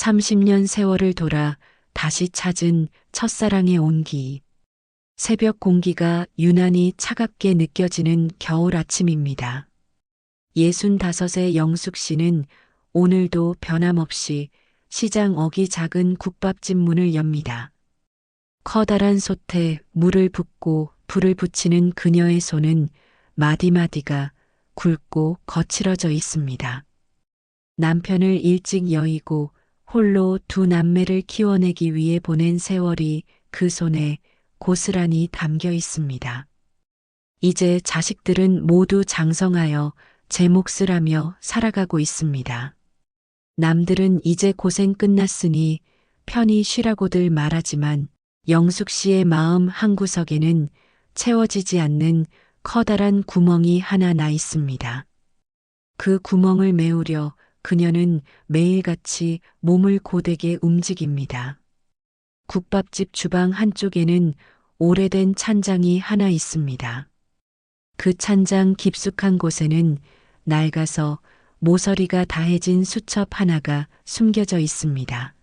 30년 세월을 돌아 다시 찾은 첫사랑의 온기. 새벽 공기가 유난히 차갑게 느껴지는 겨울 아침입니다. 65의 영숙 씨는 오늘도 변함없이 시장 어기 작은 국밥집 문을 엽니다. 커다란 솥에 물을 붓고 불을 붙이는 그녀의 손은 마디마디가 굵고 거칠어져 있습니다. 남편을 일찍 여의고 홀로 두 남매를 키워내기 위해 보낸 세월이 그 손에 고스란히 담겨 있습니다. 이제 자식들은 모두 장성하여 제 몫을 하며 살아가고 있습니다. 남들은 이제 고생 끝났으니 편히 쉬라고들 말하지만 영숙 씨의 마음 한구석에는 채워지지 않는 커다란 구멍이 하나 나 있습니다. 그 구멍을 메우려 그녀는 매일같이 몸을 고되게 움직입니다. 국밥집 주방 한쪽에는 오래된 찬장이 하나 있습니다. 그 찬장 깊숙한 곳에는 낡아서 모서리가 다해진 수첩 하나가 숨겨져 있습니다.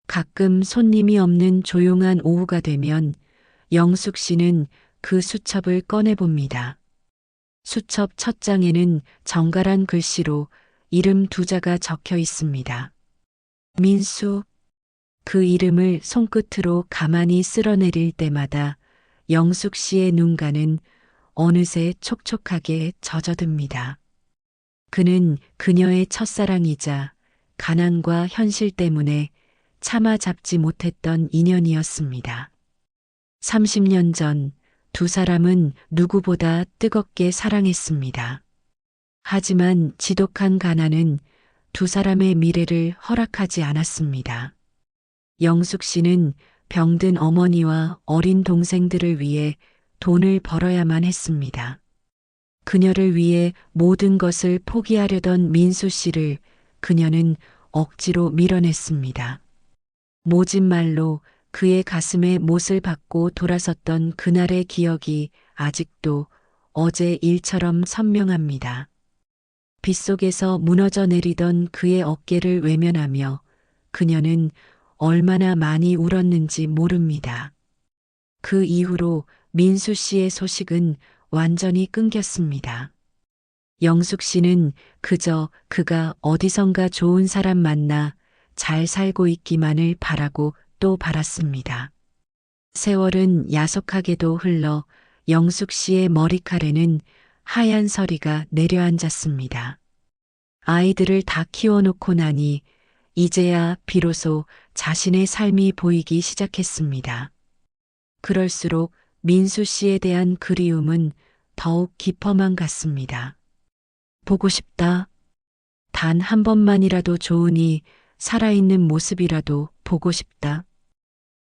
가끔 손님이 없는 조용한 오후가 되면 영숙 씨는 그 수첩을 꺼내봅니다. 수첩 첫 장에는 정갈한 글씨로 이름 두 자가 적혀 있습니다. 민수. 그 이름을 손끝으로 가만히 쓸어내릴 때마다 영숙 씨의 눈가는 어느새 촉촉하게 젖어듭니다. 그는 그녀의 첫사랑이자 가난과 현실 때문에 참아 잡지 못했던 인연이었습니다. 30년 전 두 사람은 누구보다 뜨겁게 사랑했습니다. 하지만 지독한 가난은 두 사람의 미래를 허락하지 않았습니다. 영숙 씨는 병든 어머니와 어린 동생들을 위해 돈을 벌어야만 했습니다. 그녀를 위해 모든 것을 포기하려던 민수 씨를 그녀는 억지로 밀어냈습니다. 모진 말로 그의 가슴에 못을 박고 돌아섰던 그날의 기억이 아직도 어제 일처럼 선명합니다. 빗속에서 무너져 내리던 그의 어깨를 외면하며 그녀는 얼마나 많이 울었는지 모릅니다. 그 이후로 민수 씨의 소식은 완전히 끊겼습니다. 영숙 씨는 그저 그가 어디선가 좋은 사람 만나 잘 살고 있기만을 바라고 또 바랐습니다. 세월은 야속하게도 흘러 영숙 씨의 머리칼에는 하얀 서리가 내려앉았습니다. 아이들을 다 키워놓고 나니 이제야 비로소 자신의 삶이 보이기 시작했습니다. 그럴수록 민수 씨에 대한 그리움은 더욱 깊어만 갔습니다. 보고 싶다. 단 한 번만이라도 좋으니 살아있는 모습이라도 보고 싶다.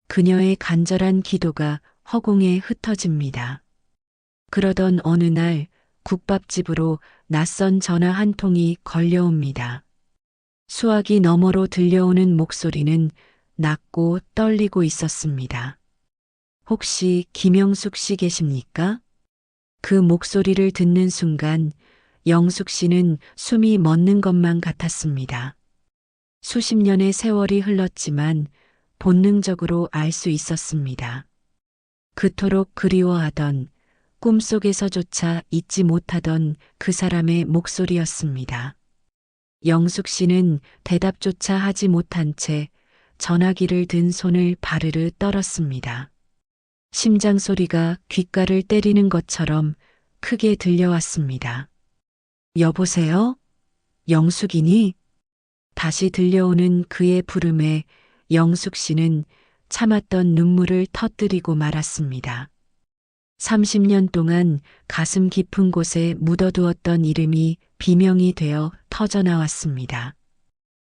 그녀의 간절한 기도가 허공에 흩어집니다. 그러던 어느 날 국밥집으로 낯선 전화 한 통이 걸려옵니다. 수화기 너머로 들려오는 목소리는 낮고 떨리고 있었습니다. 혹시 김영숙 씨 계십니까? 그 목소리를 듣는 순간 영숙 씨는 숨이 멎는 것만 같았습니다. 수십 년의 세월이 흘렀지만 본능적으로 알 수 있었습니다. 그토록 그리워하던 꿈속에서조차 잊지 못하던 그 사람의 목소리였습니다. 영숙 씨는 대답조차 하지 못한 채 전화기를 든 손을 바르르 떨었습니다. 심장 소리가 귓가를 때리는 것처럼 크게 들려왔습니다. 여보세요? 영숙이니? 다시 들려오는 그의 부름에 영숙 씨는 참았던 눈물을 터뜨리고 말았습니다. 30년 동안 가슴 깊은 곳에 묻어두었던 이름이 비명이 되어 터져나왔습니다.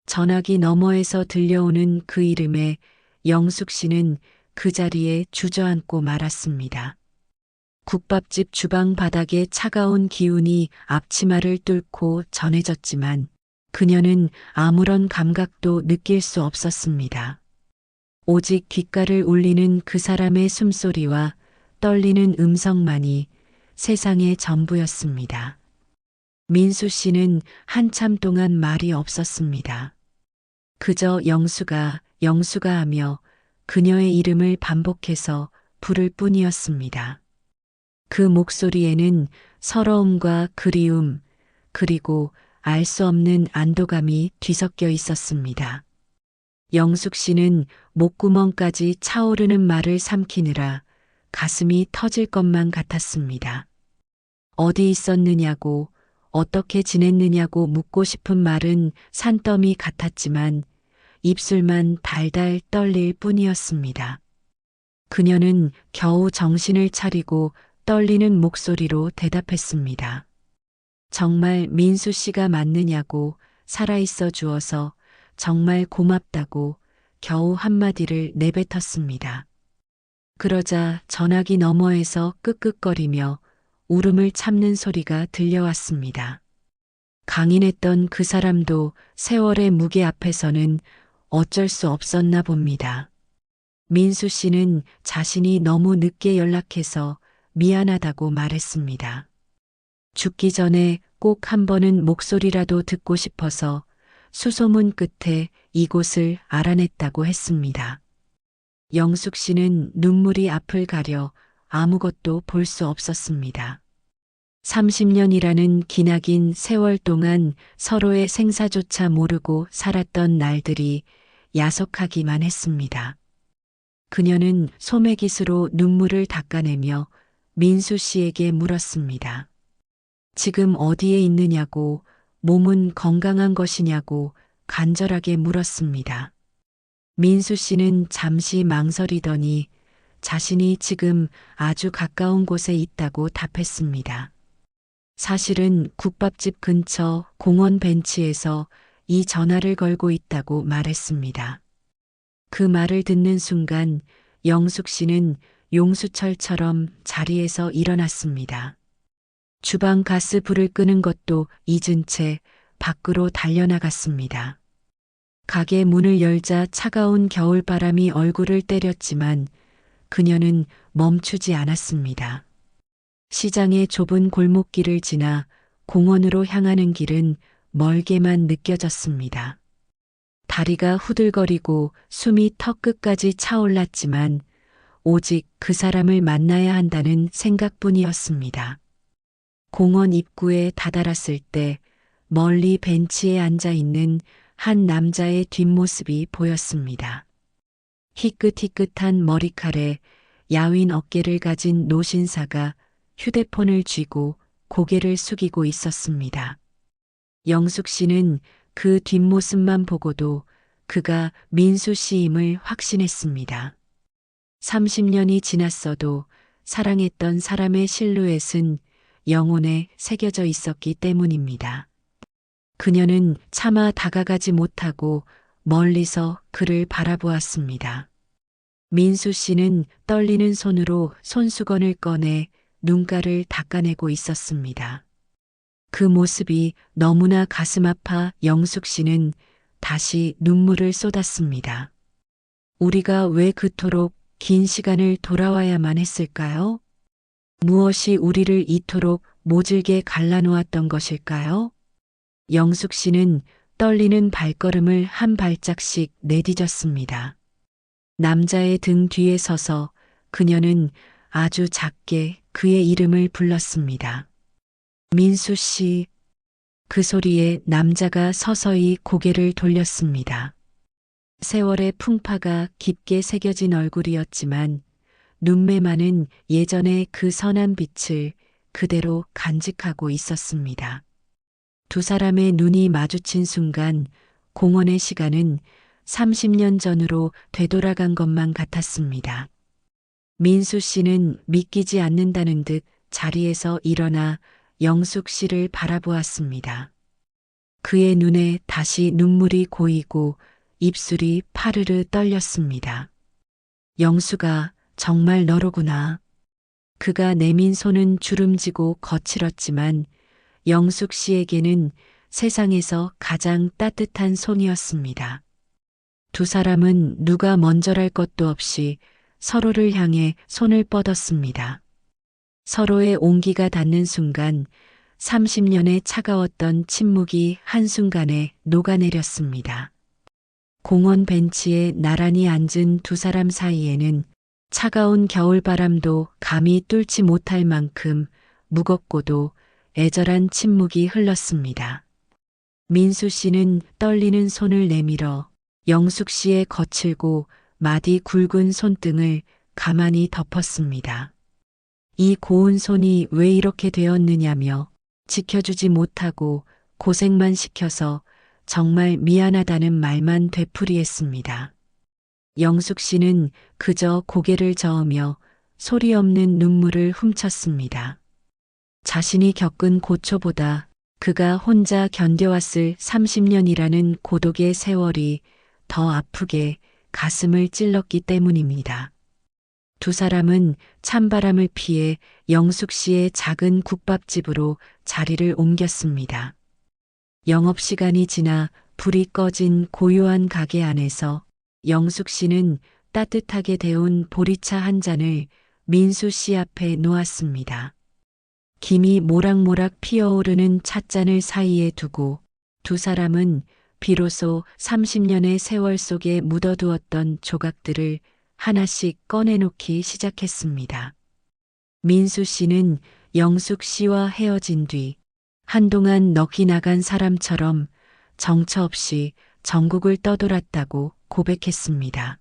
전화기 너머에서 들려오는 그 이름에 영숙 씨는 그 자리에 주저앉고 말았습니다. 국밥집 주방 바닥에 차가운 기운이 앞치마를 뚫고 전해졌지만 그녀는 아무런 감각도 느낄 수 없었습니다. 오직 귓가를 울리는 그 사람의 숨소리와 떨리는 음성만이 세상의 전부였습니다. 민수 씨는 한참 동안 말이 없었습니다. 그저 영수가, 영수가 하며 그녀의 이름을 반복해서 부를 뿐이었습니다. 그 목소리에는 서러움과 그리움, 그리고 알 수 없는 안도감이 뒤섞여 있었습니다. 영숙 씨는 목구멍까지 차오르는 말을 삼키느라 가슴이 터질 것만 같았습니다. 어디 있었느냐고, 어떻게 지냈느냐고 묻고 싶은 말은 산더미 같았지만 입술만 달달 떨릴 뿐이었습니다. 그녀는 겨우 정신을 차리고 떨리는 목소리로 대답했습니다. 정말 민수 씨가 맞느냐고, 살아있어 주어서 정말 고맙다고 겨우 한마디를 내뱉었습니다. 그러자 전화기 너머에서 끄끄거리며 울음을 참는 소리가 들려왔습니다. 강인했던 그 사람도 세월의 무게 앞에서는 어쩔 수 없었나 봅니다. 민수 씨는 자신이 너무 늦게 연락해서 미안하다고 말했습니다. 죽기 전에 꼭 한 번은 목소리라도 듣고 싶어서 수소문 끝에 이곳을 알아냈다고 했습니다. 영숙 씨는 눈물이 앞을 가려 아무것도 볼 수 없었습니다. 30년이라는 기나긴 세월 동안 서로의 생사조차 모르고 살았던 날들이 야속하기만 했습니다. 그녀는 소매깃으로 눈물을 닦아내며 민수 씨에게 물었습니다. 지금 어디에 있느냐고, 몸은 건강한 것이냐고 간절하게 물었습니다. 민수 씨는 잠시 망설이더니 자신이 지금 아주 가까운 곳에 있다고 답했습니다. 사실은 국밥집 근처 공원 벤치에서 이 전화를 걸고 있다고 말했습니다. 그 말을 듣는 순간 영숙 씨는 용수철처럼 자리에서 일어났습니다. 주방 가스 불을 끄는 것도 잊은 채 밖으로 달려나갔습니다. 가게 문을 열자 차가운 겨울바람이 얼굴을 때렸지만 그녀는 멈추지 않았습니다. 시장의 좁은 골목길을 지나 공원으로 향하는 길은 멀게만 느껴졌습니다. 다리가 후들거리고 숨이 턱끝까지 차올랐지만 오직 그 사람을 만나야 한다는 생각뿐이었습니다. 공원 입구에 다다랐을 때 멀리 벤치에 앉아 있는 한 남자의 뒷모습이 보였습니다. 희끗희끗한 머리칼에 야윈 어깨를 가진 노신사가 휴대폰을 쥐고 고개를 숙이고 있었습니다. 영숙 씨는 그 뒷모습만 보고도 그가 민수 씨임을 확신했습니다. 30년이 지났어도 사랑했던 사람의 실루엣은 영혼에 새겨져 있었기 때문입니다. 그녀는 차마 다가가지 못하고 멀리서 그를 바라보았습니다. 민수 씨는 떨리는 손으로 손수건을 꺼내 눈가를 닦아내고 있었습니다. 그 모습이 너무나 가슴 아파 영숙 씨는 다시 눈물을 쏟았습니다. 우리가 왜 그토록 긴 시간을 돌아와야만 했을까요? 무엇이 우리를 이토록 모질게 갈라놓았던 것일까요? 영숙 씨는 떨리는 발걸음을 한 발짝씩 내디뎠습니다. 남자의 등 뒤에 서서 그녀는 아주 작게 그의 이름을 불렀습니다. 민수 씨. 그 소리에 남자가 서서히 고개를 돌렸습니다. 세월의 풍파가 깊게 새겨진 얼굴이었지만 눈매만은 예전의 그 선한 빛을 그대로 간직하고 있었습니다. 두 사람의 눈이 마주친 순간 공원의 시간은 30년 전으로 되돌아간 것만 같았습니다. 민수 씨는 믿기지 않는다는 듯 자리에서 일어나 영숙 씨를 바라보았습니다. 그의 눈에 다시 눈물이 고이고 입술이 파르르 떨렸습니다. 영수가 정말 너로구나. 그가 내민 손은 주름지고 거칠었지만 영숙 씨에게는 세상에서 가장 따뜻한 손이었습니다. 두 사람은 누가 먼저랄 것도 없이 서로를 향해 손을 뻗었습니다. 서로의 온기가 닿는 순간 30년의 차가웠던 침묵이 한순간에 녹아내렸습니다. 공원 벤치에 나란히 앉은 두 사람 사이에는 차가운 겨울바람도 감히 뚫지 못할 만큼 무겁고도 애절한 침묵이 흘렀습니다. 민수 씨는 떨리는 손을 내밀어 영숙 씨의 거칠고 마디 굵은 손등을 가만히 덮었습니다. 이 고운 손이 왜 이렇게 되었느냐며 지켜주지 못하고 고생만 시켜서 정말 미안하다는 말만 되풀이했습니다. 영숙 씨는 그저 고개를 저으며 소리 없는 눈물을 훔쳤습니다. 자신이 겪은 고초보다 그가 혼자 견뎌왔을 30년이라는 고독의 세월이 더 아프게 가슴을 찔렀기 때문입니다. 두 사람은 찬바람을 피해 영숙 씨의 작은 국밥집으로 자리를 옮겼습니다. 영업시간이 지나 불이 꺼진 고요한 가게 안에서 영숙 씨는 따뜻하게 데운 보리차 한 잔을 민수 씨 앞에 놓았습니다. 김이 모락모락 피어오르는 찻잔을 사이에 두고 두 사람은 비로소 30년의 세월 속에 묻어두었던 조각들을 하나씩 꺼내놓기 시작했습니다. 민수 씨는 영숙 씨와 헤어진 뒤 한동안 넋이 나간 사람처럼 정처 없이 전국을 떠돌았다고 고백했습니다.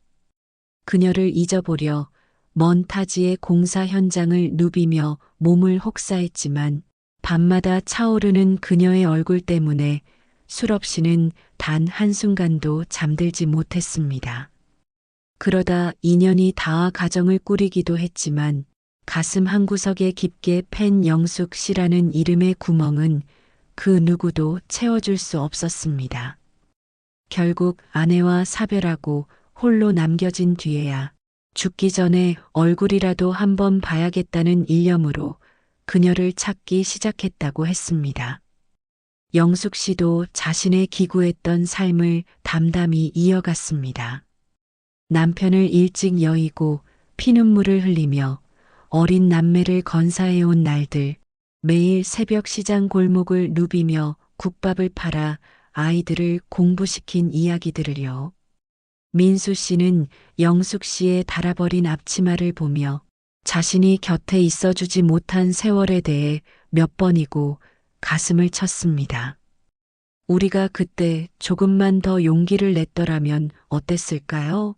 그녀를 잊어보려 먼 타지의 공사 현장을 누비며 몸을 혹사했지만 밤마다 차오르는 그녀의 얼굴 때문에 술 없이는 단 한순간도 잠들지 못했습니다. 그러다 인연이 닿아 가정을 꾸리기도 했지만 가슴 한구석에 깊게 팬 영숙 씨라는 이름의 구멍은 그 누구도 채워줄 수 없었습니다. 결국 아내와 사별하고 홀로 남겨진 뒤에야 죽기 전에 얼굴이라도 한번 봐야겠다는 일념으로 그녀를 찾기 시작했다고 했습니다. 영숙 씨도 자신의 기구했던 삶을 담담히 이어갔습니다. 남편을 일찍 여의고 피눈물을 흘리며 어린 남매를 건사해온 날들, 매일 새벽 시장 골목을 누비며 국밥을 팔아 아이들을 공부시킨 이야기들을요. 민수 씨는 영숙 씨의 닳아버린 앞치마를 보며 자신이 곁에 있어주지 못한 세월에 대해 몇 번이고 가슴을 쳤습니다. 우리가 그때 조금만 더 용기를 냈더라면 어땠을까요?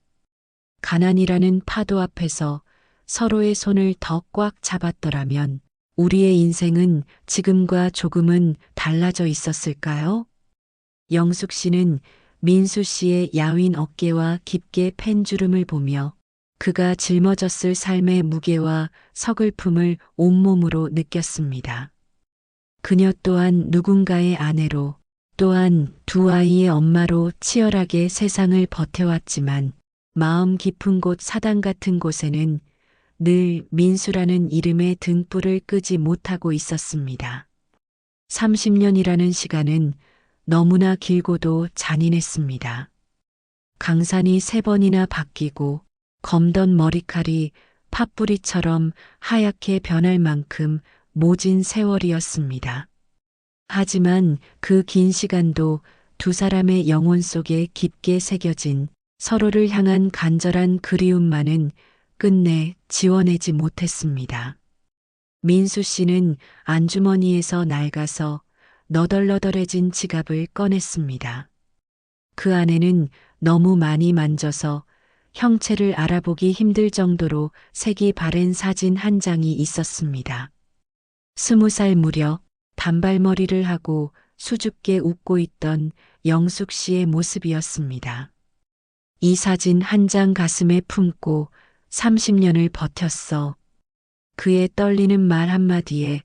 가난이라는 파도 앞에서 서로의 손을 더 꽉 잡았더라면 우리의 인생은 지금과 조금은 달라져 있었을까요? 영숙 씨는 민수 씨의 야윈 어깨와 깊게 팬 주름을 보며 그가 짊어졌을 삶의 무게와 서글픔을 온몸으로 느꼈습니다. 그녀 또한 누군가의 아내로 또한 두 아이의 엄마로 치열하게 세상을 버텨왔지만 마음 깊은 곳 사당 같은 곳에는 늘 민수라는 이름의 등불을 끄지 못하고 있었습니다. 30년이라는 시간은 너무나 길고도 잔인했습니다. 강산이 3번이나 바뀌고 검던 머리칼이 팥뿌리처럼 하얗게 변할 만큼 모진 세월이었습니다. 하지만 그 긴 시간도 두 사람의 영혼 속에 깊게 새겨진 서로를 향한 간절한 그리움만은 끝내 지워내지 못했습니다. 민수 씨는 안주머니에서 낡아서 너덜너덜해진 지갑을 꺼냈습니다. 그 안에는 너무 많이 만져서 형체를 알아보기 힘들 정도로 색이 바랜 사진 한 장이 있었습니다. 20살 무렵 단발머리를 하고 수줍게 웃고 있던 영숙 씨의 모습이었습니다. 이 사진 한 장 가슴에 품고 30년을 버텼어. 그의 떨리는 말 한마디에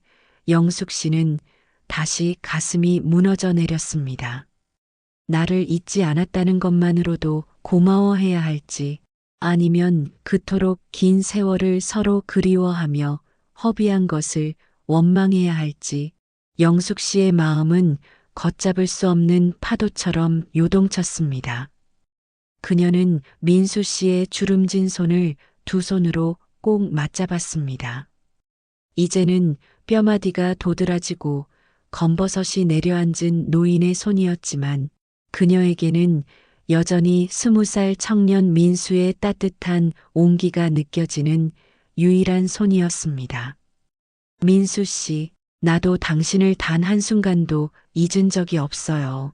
영숙 씨는 다시 가슴이 무너져 내렸습니다. 나를 잊지 않았다는 것만으로도 고마워해야 할지 아니면 그토록 긴 세월을 서로 그리워하며 허비한 것을 원망해야 할지 영숙 씨의 마음은 걷잡을 수 없는 파도처럼 요동쳤습니다. 그녀는 민수 씨의 주름진 손을 두 손으로 꼭 맞잡았습니다. 이제는 뼈마디가 도드라지고 검버섯이 내려앉은 노인의 손이었지만 그녀에게는 여전히 20살 청년 민수의 따뜻한 온기가 느껴지는 유일한 손이었습니다. 민수 씨, 나도 당신을 단 한순간도 잊은 적이 없어요.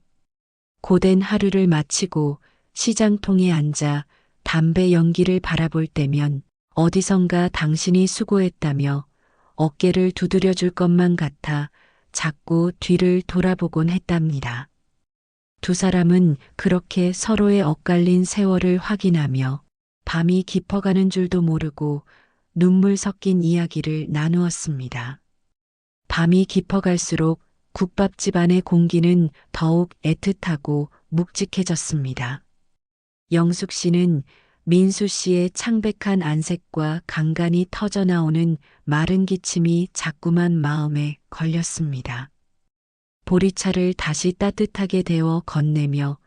고된 하루를 마치고 시장통에 앉아 담배 연기를 바라볼 때면 어디선가 당신이 수고했다며 어깨를 두드려 줄 것만 같아 자꾸 뒤를 돌아보곤 했답니다. 두 사람은 그렇게 서로의 엇갈린 세월을 확인하며 밤이 깊어가는 줄도 모르고 눈물 섞인 이야기를 나누었습니다. 밤이 깊어갈수록 국밥집 안의 공기는 더욱 애틋하고 묵직해졌습니다. 영숙 씨는 민수 씨의 창백한 안색과 간간히 터져나오는 마른 기침이 자꾸만 마음에 걸렸습니다. 보리차를 다시 따뜻하게 데워 건네며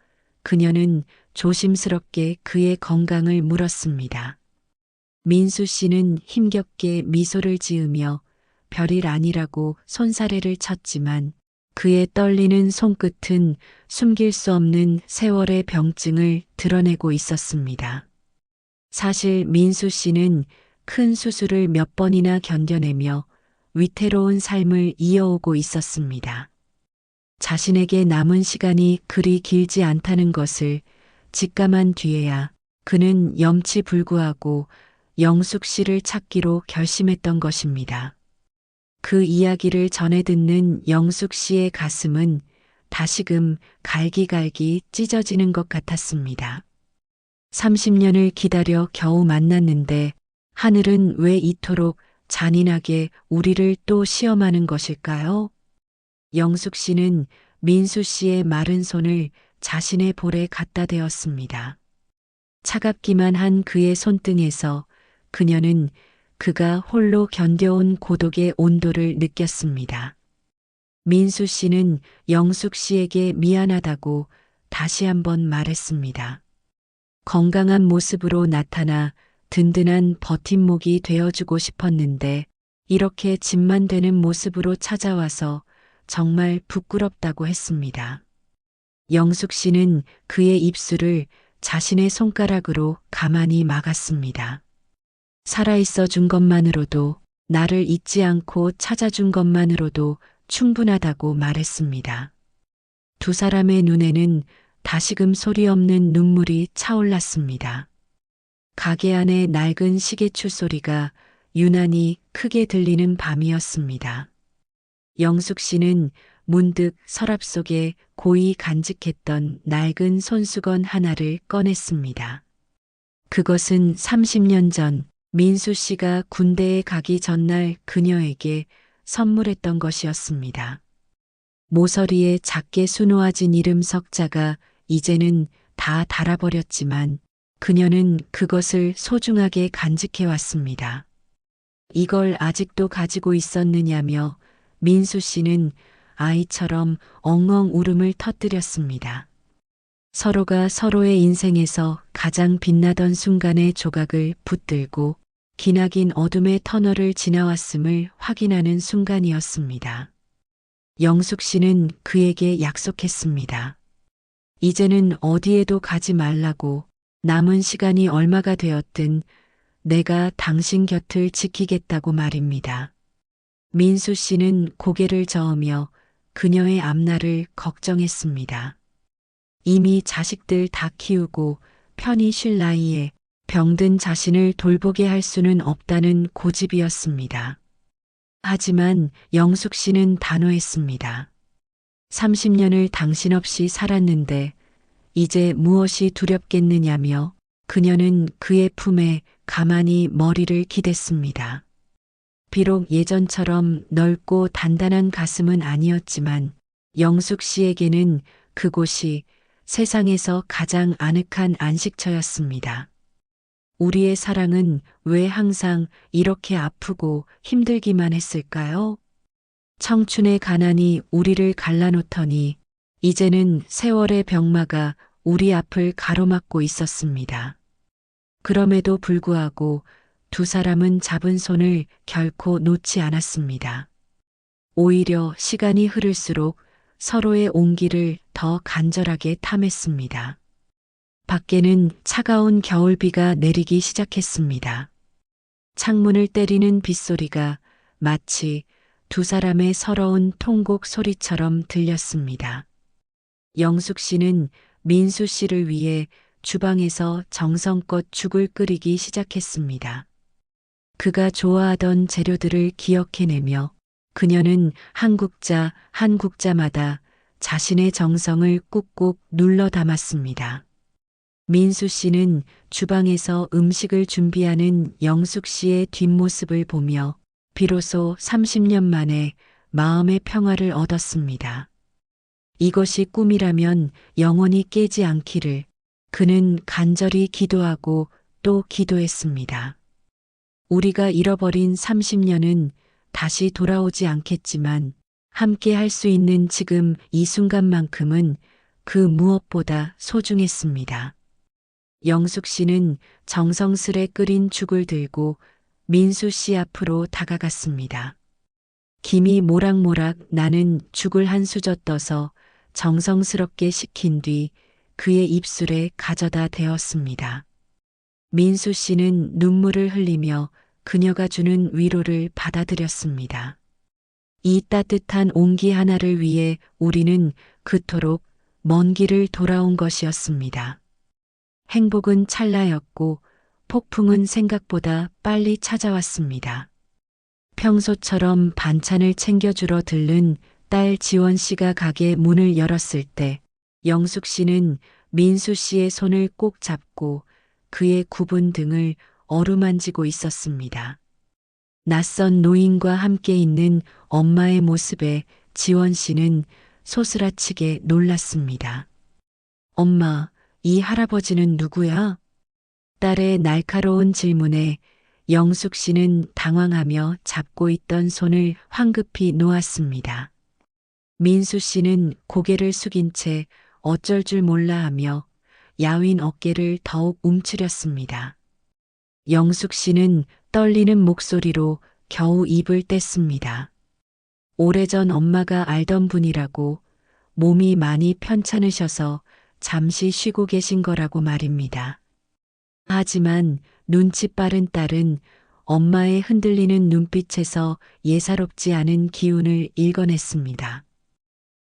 그녀는 조심스럽게 그의 건강을 물었습니다. 민수 씨는 힘겹게 미소를 지으며 별일 아니라고 손사래를 쳤지만 그의 떨리는 손끝은 숨길 수 없는 세월의 병증을 드러내고 있었습니다. 사실 민수 씨는 큰 수술을 몇 번이나 견뎌내며 위태로운 삶을 이어오고 있었습니다. 자신에게 남은 시간이 그리 길지 않다는 것을 직감한 뒤에야 그는 염치불구하고 영숙 씨를 찾기로 결심했던 것입니다. 그 이야기를 전해 듣는 영숙 씨의 가슴은 다시금 갈기갈기 찢어지는 것 같았습니다. 30년을 기다려 겨우 만났는데 하늘은 왜 이토록 잔인하게 우리를 또 시험하는 것일까요? 영숙 씨는 민수 씨의 마른 손을 자신의 볼에 갖다 대었습니다. 차갑기만 한 그의 손등에서 그녀는 그가 홀로 견뎌온 고독의 온도를 느꼈습니다. 민수 씨는 영숙 씨에게 미안하다고 다시 한번 말했습니다. 건강한 모습으로 나타나 든든한 버팀목이 되어주고 싶었는데 이렇게 짐만 되는 모습으로 찾아와서 정말 부끄럽다고 했습니다. 영숙 씨는 그의 입술을 자신의 손가락으로 가만히 막았습니다. 살아있어 준 것만으로도 나를 잊지 않고 찾아준 것만으로도 충분하다고 말했습니다. 두 사람의 눈에는 다시금 소리 없는 눈물이 차올랐습니다. 가게 안의 낡은 시계추 소리가 유난히 크게 들리는 밤이었습니다. 영숙 씨는 문득 서랍 속에 고이 간직했던 낡은 손수건 하나를 꺼냈습니다. 그것은 30년 전 민수 씨가 군대에 가기 전날 그녀에게 선물했던 것이었습니다. 모서리에 작게 수놓아진 이름 석자가 이제는 다 닳아버렸지만 그녀는 그것을 소중하게 간직해 왔습니다. 이걸 아직도 가지고 있었느냐며 민수 씨는 아이처럼 엉엉 울음을 터뜨렸습니다. 서로가 서로의 인생에서 가장 빛나던 순간의 조각을 붙들고 기나긴 어둠의 터널을 지나왔음을 확인하는 순간이었습니다. 영숙 씨는 그에게 약속했습니다. 이제는 어디에도 가지 말라고 남은 시간이 얼마가 되었든 내가 당신 곁을 지키겠다고 말입니다. 민수 씨는 고개를 저으며 그녀의 앞날을 걱정했습니다. 이미 자식들 다 키우고 편히 쉴 나이에 병든 자신을 돌보게 할 수는 없다는 고집이었습니다. 하지만 영숙 씨는 단호했습니다. 30년을 당신 없이 살았는데 이제 무엇이 두렵겠느냐며 그녀는 그의 품에 가만히 머리를 기댔습니다. 비록 예전처럼 넓고 단단한 가슴은 아니었지만 영숙 씨에게는 그곳이 세상에서 가장 아늑한 안식처였습니다. 우리의 사랑은 왜 항상 이렇게 아프고 힘들기만 했을까요? 청춘의 가난이 우리를 갈라놓더니 이제는 세월의 병마가 우리 앞을 가로막고 있었습니다. 그럼에도 불구하고 두 사람은 잡은 손을 결코 놓지 않았습니다. 오히려 시간이 흐를수록 서로의 온기를 더 간절하게 탐했습니다. 밖에는 차가운 겨울비가 내리기 시작했습니다. 창문을 때리는 빗소리가 마치 두 사람의 서러운 통곡 소리처럼 들렸습니다. 영숙 씨는 민수 씨를 위해 주방에서 정성껏 죽을 끓이기 시작했습니다. 그가 좋아하던 재료들을 기억해내며 그녀는 한 국자 한 국자마다 자신의 정성을 꾹꾹 눌러 담았습니다. 민수 씨는 주방에서 음식을 준비하는 영숙 씨의 뒷모습을 보며 비로소 30년 만에 마음의 평화를 얻었습니다. 이것이 꿈이라면 영원히 깨지 않기를 그는 간절히 기도하고 또 기도했습니다. 우리가 잃어버린 30년은 다시 돌아오지 않겠지만 함께 할 수 있는 지금 이 순간만큼은 그 무엇보다 소중했습니다. 영숙 씨는 정성스레 끓인 죽을 들고 민수 씨 앞으로 다가갔습니다. 김이 모락모락 나는 죽을 한 수저 떠서 정성스럽게 식힌 뒤 그의 입술에 가져다 대었습니다. 민수 씨는 눈물을 흘리며 그녀가 주는 위로를 받아들였습니다. 이 따뜻한 온기 하나를 위해 우리는 그토록 먼 길을 돌아온 것이었습니다. 행복은 찰나였고 폭풍은 생각보다 빨리 찾아왔습니다. 평소처럼 반찬을 챙겨주러 들른 딸 지원 씨가 가게 문을 열었을 때 영숙 씨는 민수 씨의 손을 꼭 잡고 그의 굽은 등을 어루만지고 있었습니다. 낯선 노인과 함께 있는 엄마의 모습에 지원 씨는 소스라치게 놀랐습니다. 엄마, 이 할아버지는 누구야? 딸의 날카로운 질문에 영숙 씨는 당황하며 잡고 있던 손을 황급히 놓았습니다. 민수 씨는 고개를 숙인 채 어쩔 줄 몰라 하며 야윈 어깨를 더욱 움츠렸습니다. 영숙 씨는 떨리는 목소리로 겨우 입을 뗐습니다. 오래전 엄마가 알던 분이라고 몸이 많이 편찮으셔서 잠시 쉬고 계신 거라고 말입니다. 하지만 눈치 빠른 딸은 엄마의 흔들리는 눈빛에서 예사롭지 않은 기운을 읽어냈습니다.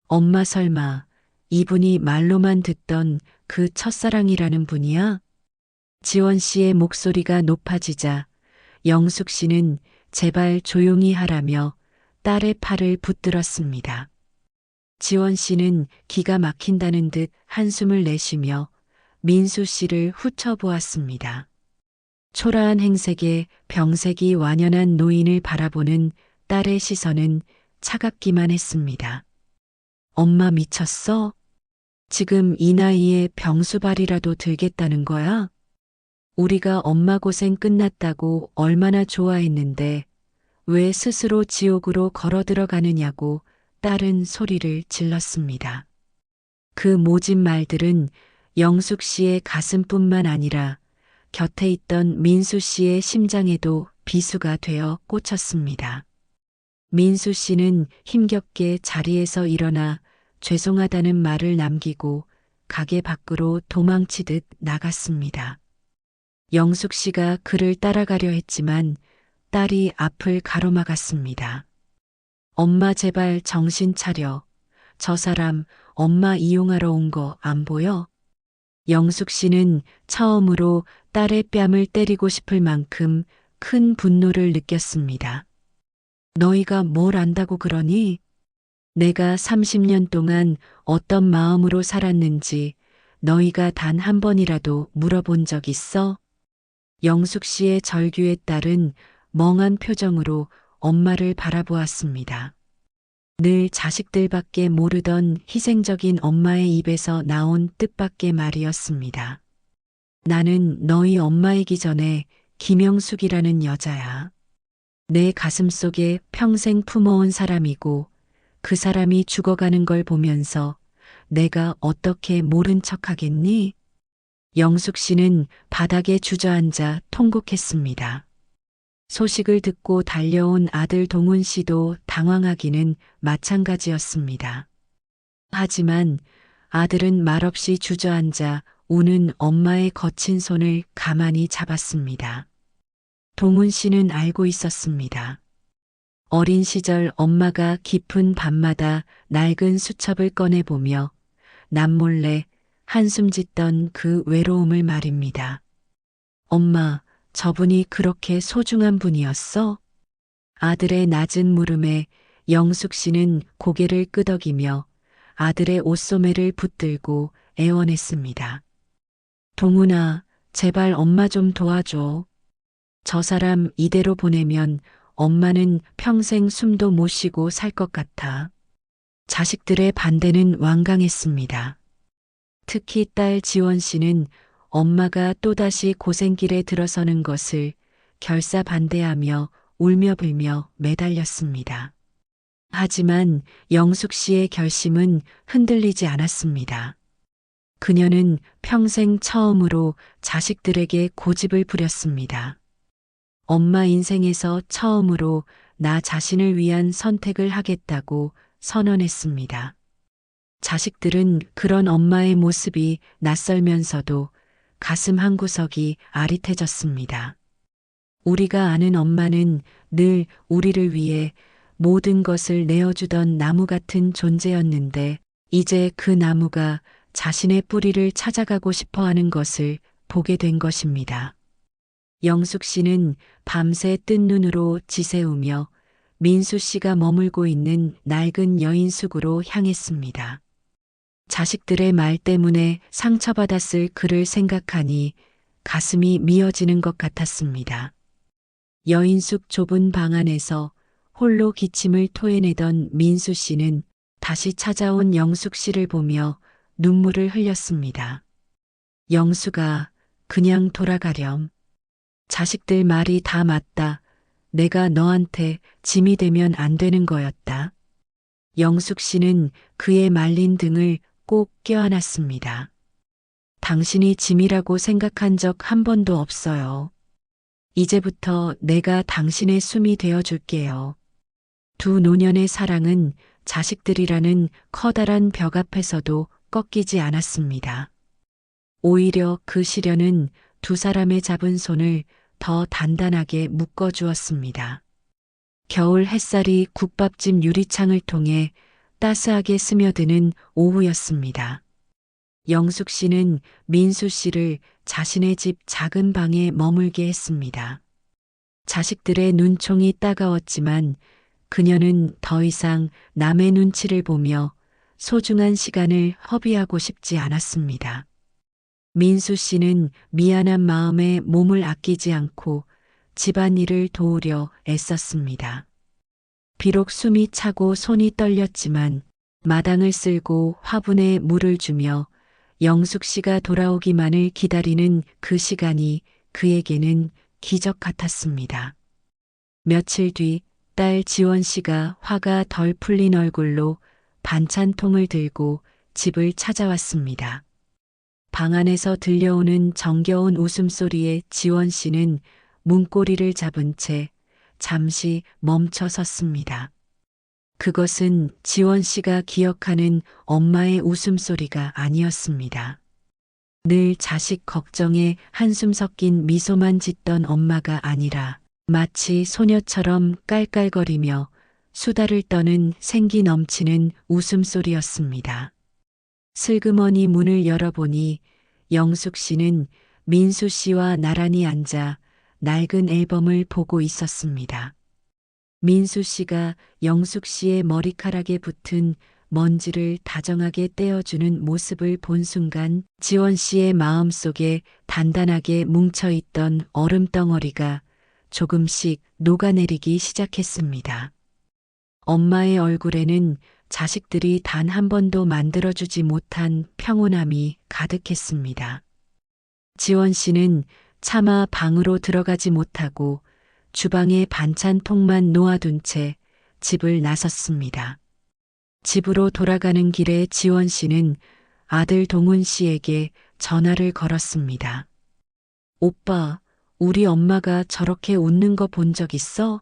엄마 설마 이분이 말로만 듣던 그 첫사랑이라는 분이야? 지원 씨의 목소리가 높아지자 영숙 씨는 제발 조용히 하라며 딸의 팔을 붙들었습니다. 지원 씨는 기가 막힌다는 듯 한숨을 내쉬며 민수 씨를 훑어보았습니다. 초라한 행색에 병색이 완연한 노인을 바라보는 딸의 시선은 차갑기만 했습니다. 엄마 미쳤어? 지금 이 나이에 병수발이라도 들겠다는 거야? 우리가 엄마 고생 끝났다고 얼마나 좋아했는데 왜 스스로 지옥으로 걸어 들어가느냐고 딸은 소리를 질렀습니다. 그 모진 말들은 영숙 씨의 가슴뿐만 아니라 곁에 있던 민수 씨의 심장에도 비수가 되어 꽂혔습니다. 민수 씨는 힘겹게 자리에서 일어나 죄송하다는 말을 남기고 가게 밖으로 도망치듯 나갔습니다. 영숙 씨가 그를 따라가려 했지만 딸이 앞을 가로막았습니다. 엄마 제발 정신 차려. 저 사람 엄마 이용하러 온 거 안 보여? 영숙 씨는 처음으로 딸의 뺨을 때리고 싶을 만큼 큰 분노를 느꼈습니다. 너희가 뭘 안다고 그러니? 내가 30년 동안 어떤 마음으로 살았는지 너희가 단 한 번이라도 물어본 적 있어? 영숙 씨의 절규의 딸은 멍한 표정으로 엄마를 바라보았습니다. 늘 자식들밖에 모르던 희생적인 엄마의 입에서 나온 뜻밖의 말이었습니다. 나는 너희 엄마이기 전에 김영숙이라는 여자야. 내 가슴속에 평생 품어온 사람이고 그 사람이 죽어가는 걸 보면서 내가 어떻게 모른 척하겠니? 영숙 씨는 바닥에 주저앉아 통곡했습니다. 소식을 듣고 달려온 아들 동훈 씨도 당황하기는 마찬가지였습니다. 하지만 아들은 말없이 주저앉아 우는 엄마의 거친 손을 가만히 잡았습니다. 동훈 씨는 알고 있었습니다. 어린 시절 엄마가 깊은 밤마다 낡은 수첩을 꺼내보며 남몰래 한숨 짓던 그 외로움을 말입니다. 엄마, 저분이 그렇게 소중한 분이었어? 아들의 낮은 물음에 영숙 씨는 고개를 끄덕이며 아들의 옷소매를 붙들고 애원했습니다. 동훈아, 제발 엄마 좀 도와줘. 저 사람 이대로 보내면 엄마는 평생 숨도 못 쉬고 살 것 같아. 자식들의 반대는 완강했습니다. 특히 딸 지원 씨는 엄마가 또다시 고생길에 들어서는 것을 결사 반대하며 울며 불며 매달렸습니다. 하지만 영숙 씨의 결심은 흔들리지 않았습니다. 그녀는 평생 처음으로 자식들에게 고집을 부렸습니다. 엄마 인생에서 처음으로 나 자신을 위한 선택을 하겠다고 선언했습니다. 자식들은 그런 엄마의 모습이 낯설면서도 가슴 한구석이 아릿해졌습니다. 우리가 아는 엄마는 늘 우리를 위해 모든 것을 내어주던 나무 같은 존재였는데 이제 그 나무가 자신의 뿌리를 찾아가고 싶어 하는 것을 보게 된 것입니다. 영숙 씨는 밤새 뜬 눈으로 지새우며 민수 씨가 머물고 있는 낡은 여인숙으로 향했습니다. 자식들의 말 때문에 상처받았을 그를 생각하니 가슴이 미어지는 것 같았습니다. 여인숙 좁은 방 안에서 홀로 기침을 토해내던 민수 씨는 다시 찾아온 영숙 씨를 보며 눈물을 흘렸습니다. 영숙아, 그냥 돌아가렴. 자식들 말이 다 맞다. 내가 너한테 짐이 되면 안 되는 거였다. 영숙 씨는 그의 말린 등을 꼭 껴안았습니다. 당신이 짐이라고 생각한 적 한 번도 없어요. 이제부터 내가 당신의 숨이 되어 줄게요. 두 노년의 사랑은 자식들이라는 커다란 벽 앞에서도 꺾이지 않았습니다. 오히려 그 시련은 두 사람의 잡은 손을 더 단단하게 묶어주었습니다. 겨울 햇살이 국밥집 유리창을 통해 따스하게 스며드는 오후였습니다. 영숙 씨는 민수 씨를 자신의 집 작은 방에 머물게 했습니다. 자식들의 눈총이 따가웠지만 그녀는 더 이상 남의 눈치를 보며 소중한 시간을 허비하고 싶지 않았습니다. 민수 씨는 미안한 마음에 몸을 아끼지 않고 집안일을 도우려 애썼습니다. 비록 숨이 차고 손이 떨렸지만 마당을 쓸고 화분에 물을 주며 영숙 씨가 돌아오기만을 기다리는 그 시간이 그에게는 기적 같았습니다. 며칠 뒤 딸 지원 씨가 화가 덜 풀린 얼굴로 반찬통을 들고 집을 찾아왔습니다. 방 안에서 들려오는 정겨운 웃음소리에 지원 씨는 문고리를 잡은 채 잠시 멈춰 섰습니다. 그것은 지원 씨가 기억하는 엄마의 웃음소리가 아니었습니다. 늘 자식 걱정에 한숨 섞인 미소만 짓던 엄마가 아니라 마치 소녀처럼 깔깔거리며 수다를 떠는 생기 넘치는 웃음소리였습니다. 슬그머니 문을 열어보니 영숙 씨는 민수 씨와 나란히 앉아 낡은 앨범을 보고 있었습니다. 민수 씨가 영숙 씨의 머리카락에 붙은 먼지를 다정하게 떼어주는 모습을 본 순간 지원 씨의 마음속에 단단하게 뭉쳐있던 얼음덩어리가 조금씩 녹아내리기 시작했습니다. 엄마의 얼굴에는 자식들이 단 한 번도 만들어주지 못한 평온함이 가득했습니다. 지원 씨는 차마 방으로 들어가지 못하고 주방에 반찬통만 놓아둔 채 집을 나섰습니다. 집으로 돌아가는 길에 지원 씨는 아들 동훈 씨에게 전화를 걸었습니다. 오빠, 우리 엄마가 저렇게 웃는 거 본 적 있어?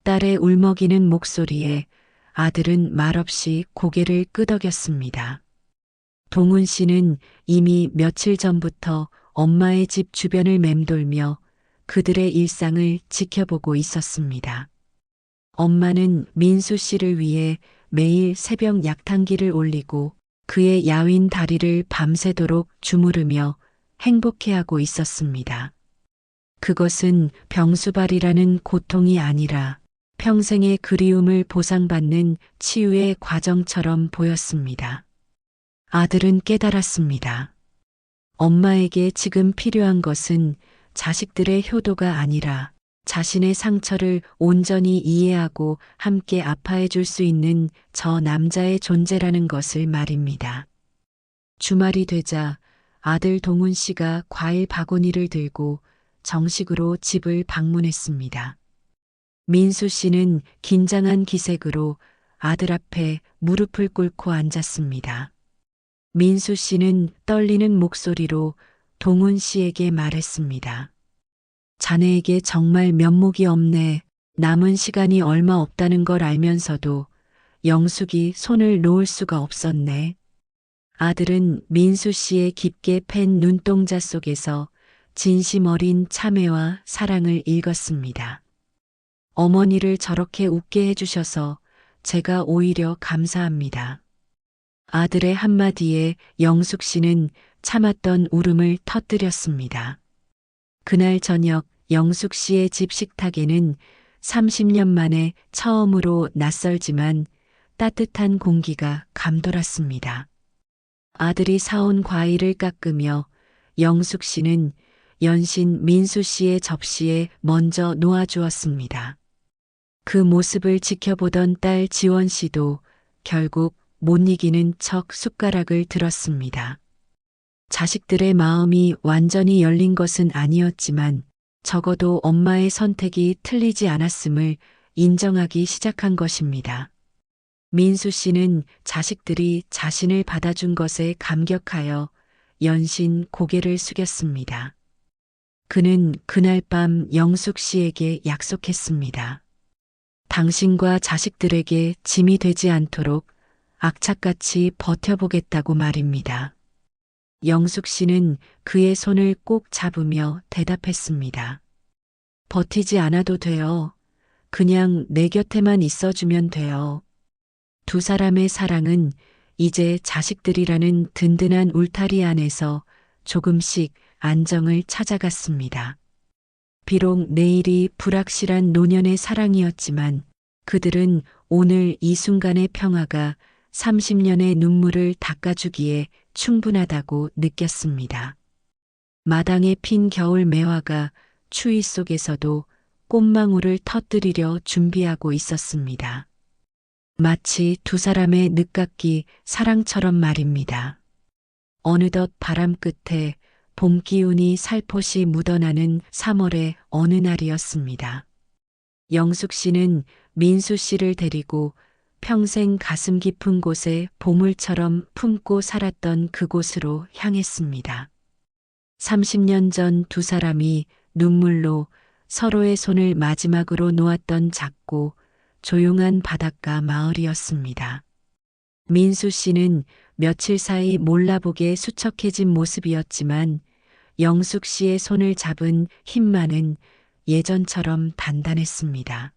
딸의 울먹이는 목소리에 아들은 말없이 고개를 끄덕였습니다. 동훈 씨는 이미 며칠 전부터 엄마의 집 주변을 맴돌며 그들의 일상을 지켜보고 있었습니다. 엄마는 민수 씨를 위해 매일 새벽 약탕기를 올리고 그의 야윈 다리를 밤새도록 주무르며 행복해하고 있었습니다. 그것은 병수발이라는 고통이 아니라 평생의 그리움을 보상받는 치유의 과정처럼 보였습니다. 아들은 깨달았습니다. 엄마에게 지금 필요한 것은 자식들의 효도가 아니라 자신의 상처를 온전히 이해하고 함께 아파해 줄 수 있는 저 남자의 존재라는 것을 말입니다. 주말이 되자 아들 동훈 씨가 과일 바구니를 들고 정식으로 집을 방문했습니다. 민수 씨는 긴장한 기색으로 아들 앞에 무릎을 꿇고 앉았습니다. 민수 씨는 떨리는 목소리로 동훈 씨에게 말했습니다. 자네에게 정말 면목이 없네. 남은 시간이 얼마 없다는 걸 알면서도 영숙이 손을 놓을 수가 없었네. 아들은 민수 씨의 깊게 팬 눈동자 속에서 진심 어린 참회와 사랑을 읽었습니다. 어머니를 저렇게 웃게 해주셔서 제가 오히려 감사합니다. 아들의 한마디에 영숙 씨는 참았던 울음을 터뜨렸습니다. 그날 저녁 영숙 씨의 집 식탁에는 30년 만에 처음으로 낯설지만 따뜻한 공기가 감돌았습니다. 아들이 사온 과일을 깎으며 영숙 씨는 연신 민수 씨의 접시에 먼저 놓아주었습니다. 그 모습을 지켜보던 딸 지원 씨도 결국 못 이기는 척 숟가락을 들었습니다. 자식들의 마음이 완전히 열린 것은 아니었지만 적어도 엄마의 선택이 틀리지 않았음을 인정하기 시작한 것입니다. 민수 씨는 자식들이 자신을 받아준 것에 감격하여 연신 고개를 숙였습니다. 그는 그날 밤 영숙 씨에게 약속했습니다. 당신과 자식들에게 짐이 되지 않도록 악착같이 버텨보겠다고 말입니다. 영숙 씨는 그의 손을 꼭 잡으며 대답했습니다. 버티지 않아도 돼요. 그냥 내 곁에만 있어주면 돼요. 두 사람의 사랑은 이제 자식들이라는 든든한 울타리 안에서 조금씩 안정을 찾아갔습니다. 비록 내일이 불확실한 노년의 사랑이었지만 그들은 오늘 이 순간의 평화가 30년의 눈물을 닦아주기에 충분하다고 느꼈습니다. 마당에 핀 겨울 매화가 추위 속에서도 꽃망울을 터뜨리려 준비하고 있었습니다. 마치 두 사람의 늦깎이 사랑처럼 말입니다. 어느덧 바람 끝에 봄 기운이 살포시 묻어나는 3월의 어느 날이었습니다. 영숙 씨는 민수 씨를 데리고 평생 가슴 깊은 곳에 보물처럼 품고 살았던 그곳으로 향했습니다. 30년 전 두 사람이 눈물로 서로의 손을 마지막으로 놓았던 작고 조용한 바닷가 마을이었습니다. 민수 씨는 며칠 사이 몰라보게 수척해진 모습이었지만 영숙 씨의 손을 잡은 힘만은 예전처럼 단단했습니다.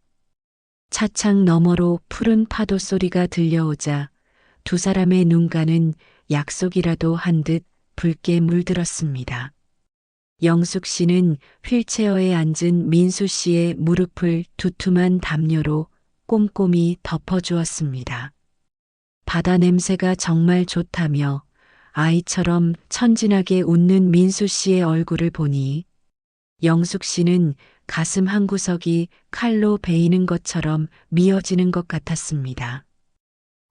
차창 너머로 푸른 파도 소리가 들려오자 두 사람의 눈가는 약속이라도 한 듯 붉게 물들었습니다. 영숙 씨는 휠체어에 앉은 민수 씨의 무릎을 두툼한 담요로 꼼꼼히 덮어주었습니다. 바다 냄새가 정말 좋다며 아이처럼 천진하게 웃는 민수 씨의 얼굴을 보니 영숙 씨는 가슴 한구석이 칼로 베이는 것처럼 미어지는 것 같았습니다.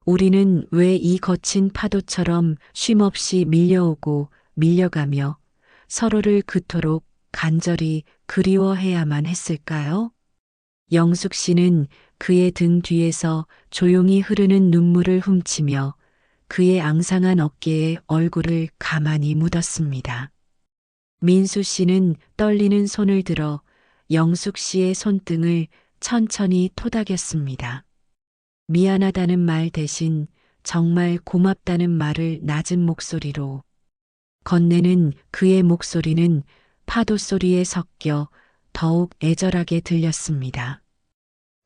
우리는 왜 이 거친 파도처럼 쉼없이 밀려오고 밀려가며 서로를 그토록 간절히 그리워해야만 했을까요? 영숙 씨는 그의 등 뒤에서 조용히 흐르는 눈물을 훔치며 그의 앙상한 어깨에 얼굴을 가만히 묻었습니다. 민수 씨는 떨리는 손을 들어 영숙 씨의 손등을 천천히 토닥였습니다. 미안하다는 말 대신 정말 고맙다는 말을 낮은 목소리로 건네는 그의 목소리는 파도 소리에 섞여 더욱 애절하게 들렸습니다.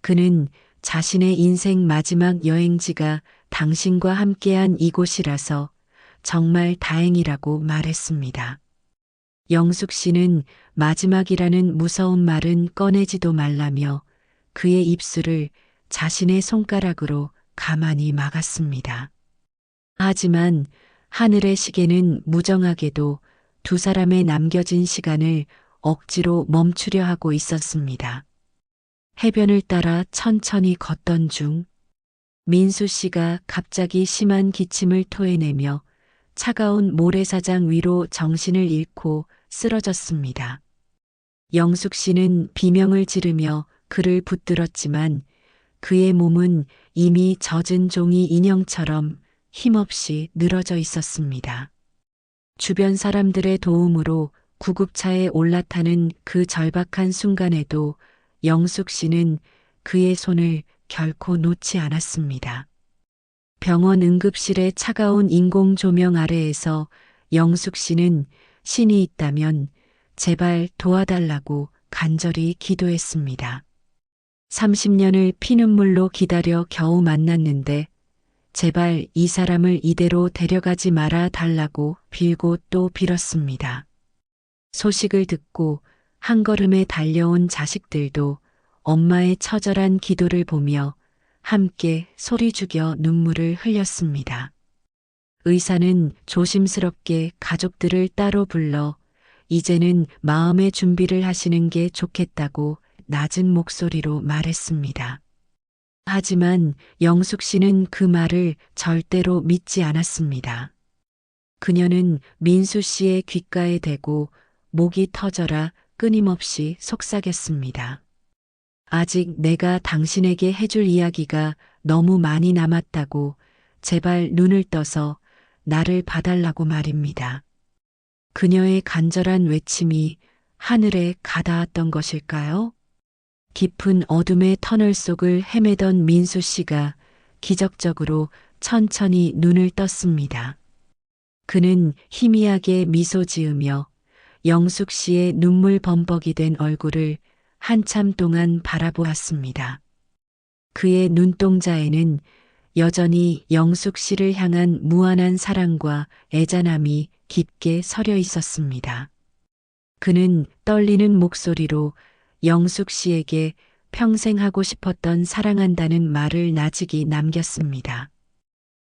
그는 자신의 인생 마지막 여행지가 당신과 함께한 이곳이라서 정말 다행이라고 말했습니다. 영숙 씨는 마지막이라는 무서운 말은 꺼내지도 말라며 그의 입술을 자신의 손가락으로 가만히 막았습니다. 하지만 하늘의 시계는 무정하게도 두 사람의 남겨진 시간을 억지로 멈추려 하고 있었습니다. 해변을 따라 천천히 걷던 중 민수 씨가 갑자기 심한 기침을 토해내며 차가운 모래사장 위로 정신을 잃고 쓰러졌습니다. 영숙 씨는 비명을 지르며 그를 붙들었지만 그의 몸은 이미 젖은 종이 인형처럼 힘없이 늘어져 있었습니다. 주변 사람들의 도움으로 구급차에 올라타는 그 절박한 순간에도 영숙 씨는 그의 손을 결코 놓지 않았습니다. 병원 응급실의 차가운 인공 조명 아래에서 영숙 씨는 신이 있다면 제발 도와달라고 간절히 기도했습니다. 30년을 피눈물로 기다려 겨우 만났는데 제발 이 사람을 이대로 데려가지 말아 달라고 빌고 또 빌었습니다. 소식을 듣고 한 걸음에 달려온 자식들도 엄마의 처절한 기도를 보며 함께 소리 죽여 눈물을 흘렸습니다. 의사는 조심스럽게 가족들을 따로 불러 이제는 마음의 준비를 하시는 게 좋겠다고 낮은 목소리로 말했습니다. 하지만 영숙 씨는 그 말을 절대로 믿지 않았습니다. 그녀는 민수 씨의 귓가에 대고 목이 터져라 끊임없이 속삭였습니다. 아직 내가 당신에게 해줄 이야기가 너무 많이 남았다고 제발 눈을 떠서 나를 봐달라고 말입니다. 그녀의 간절한 외침이 하늘에 가닿았던 것일까요? 깊은 어둠의 터널 속을 헤매던 민수 씨가 기적적으로 천천히 눈을 떴습니다. 그는 희미하게 미소 지으며 영숙 씨의 눈물 범벅이 된 얼굴을 한참 동안 바라보았습니다. 그의 눈동자에는 여전히 영숙 씨를 향한 무한한 사랑과 애잔함이 깊게 서려 있었습니다. 그는 떨리는 목소리로 영숙 씨에게 평생 하고 싶었던 사랑한다는 말을 나직이 남겼습니다.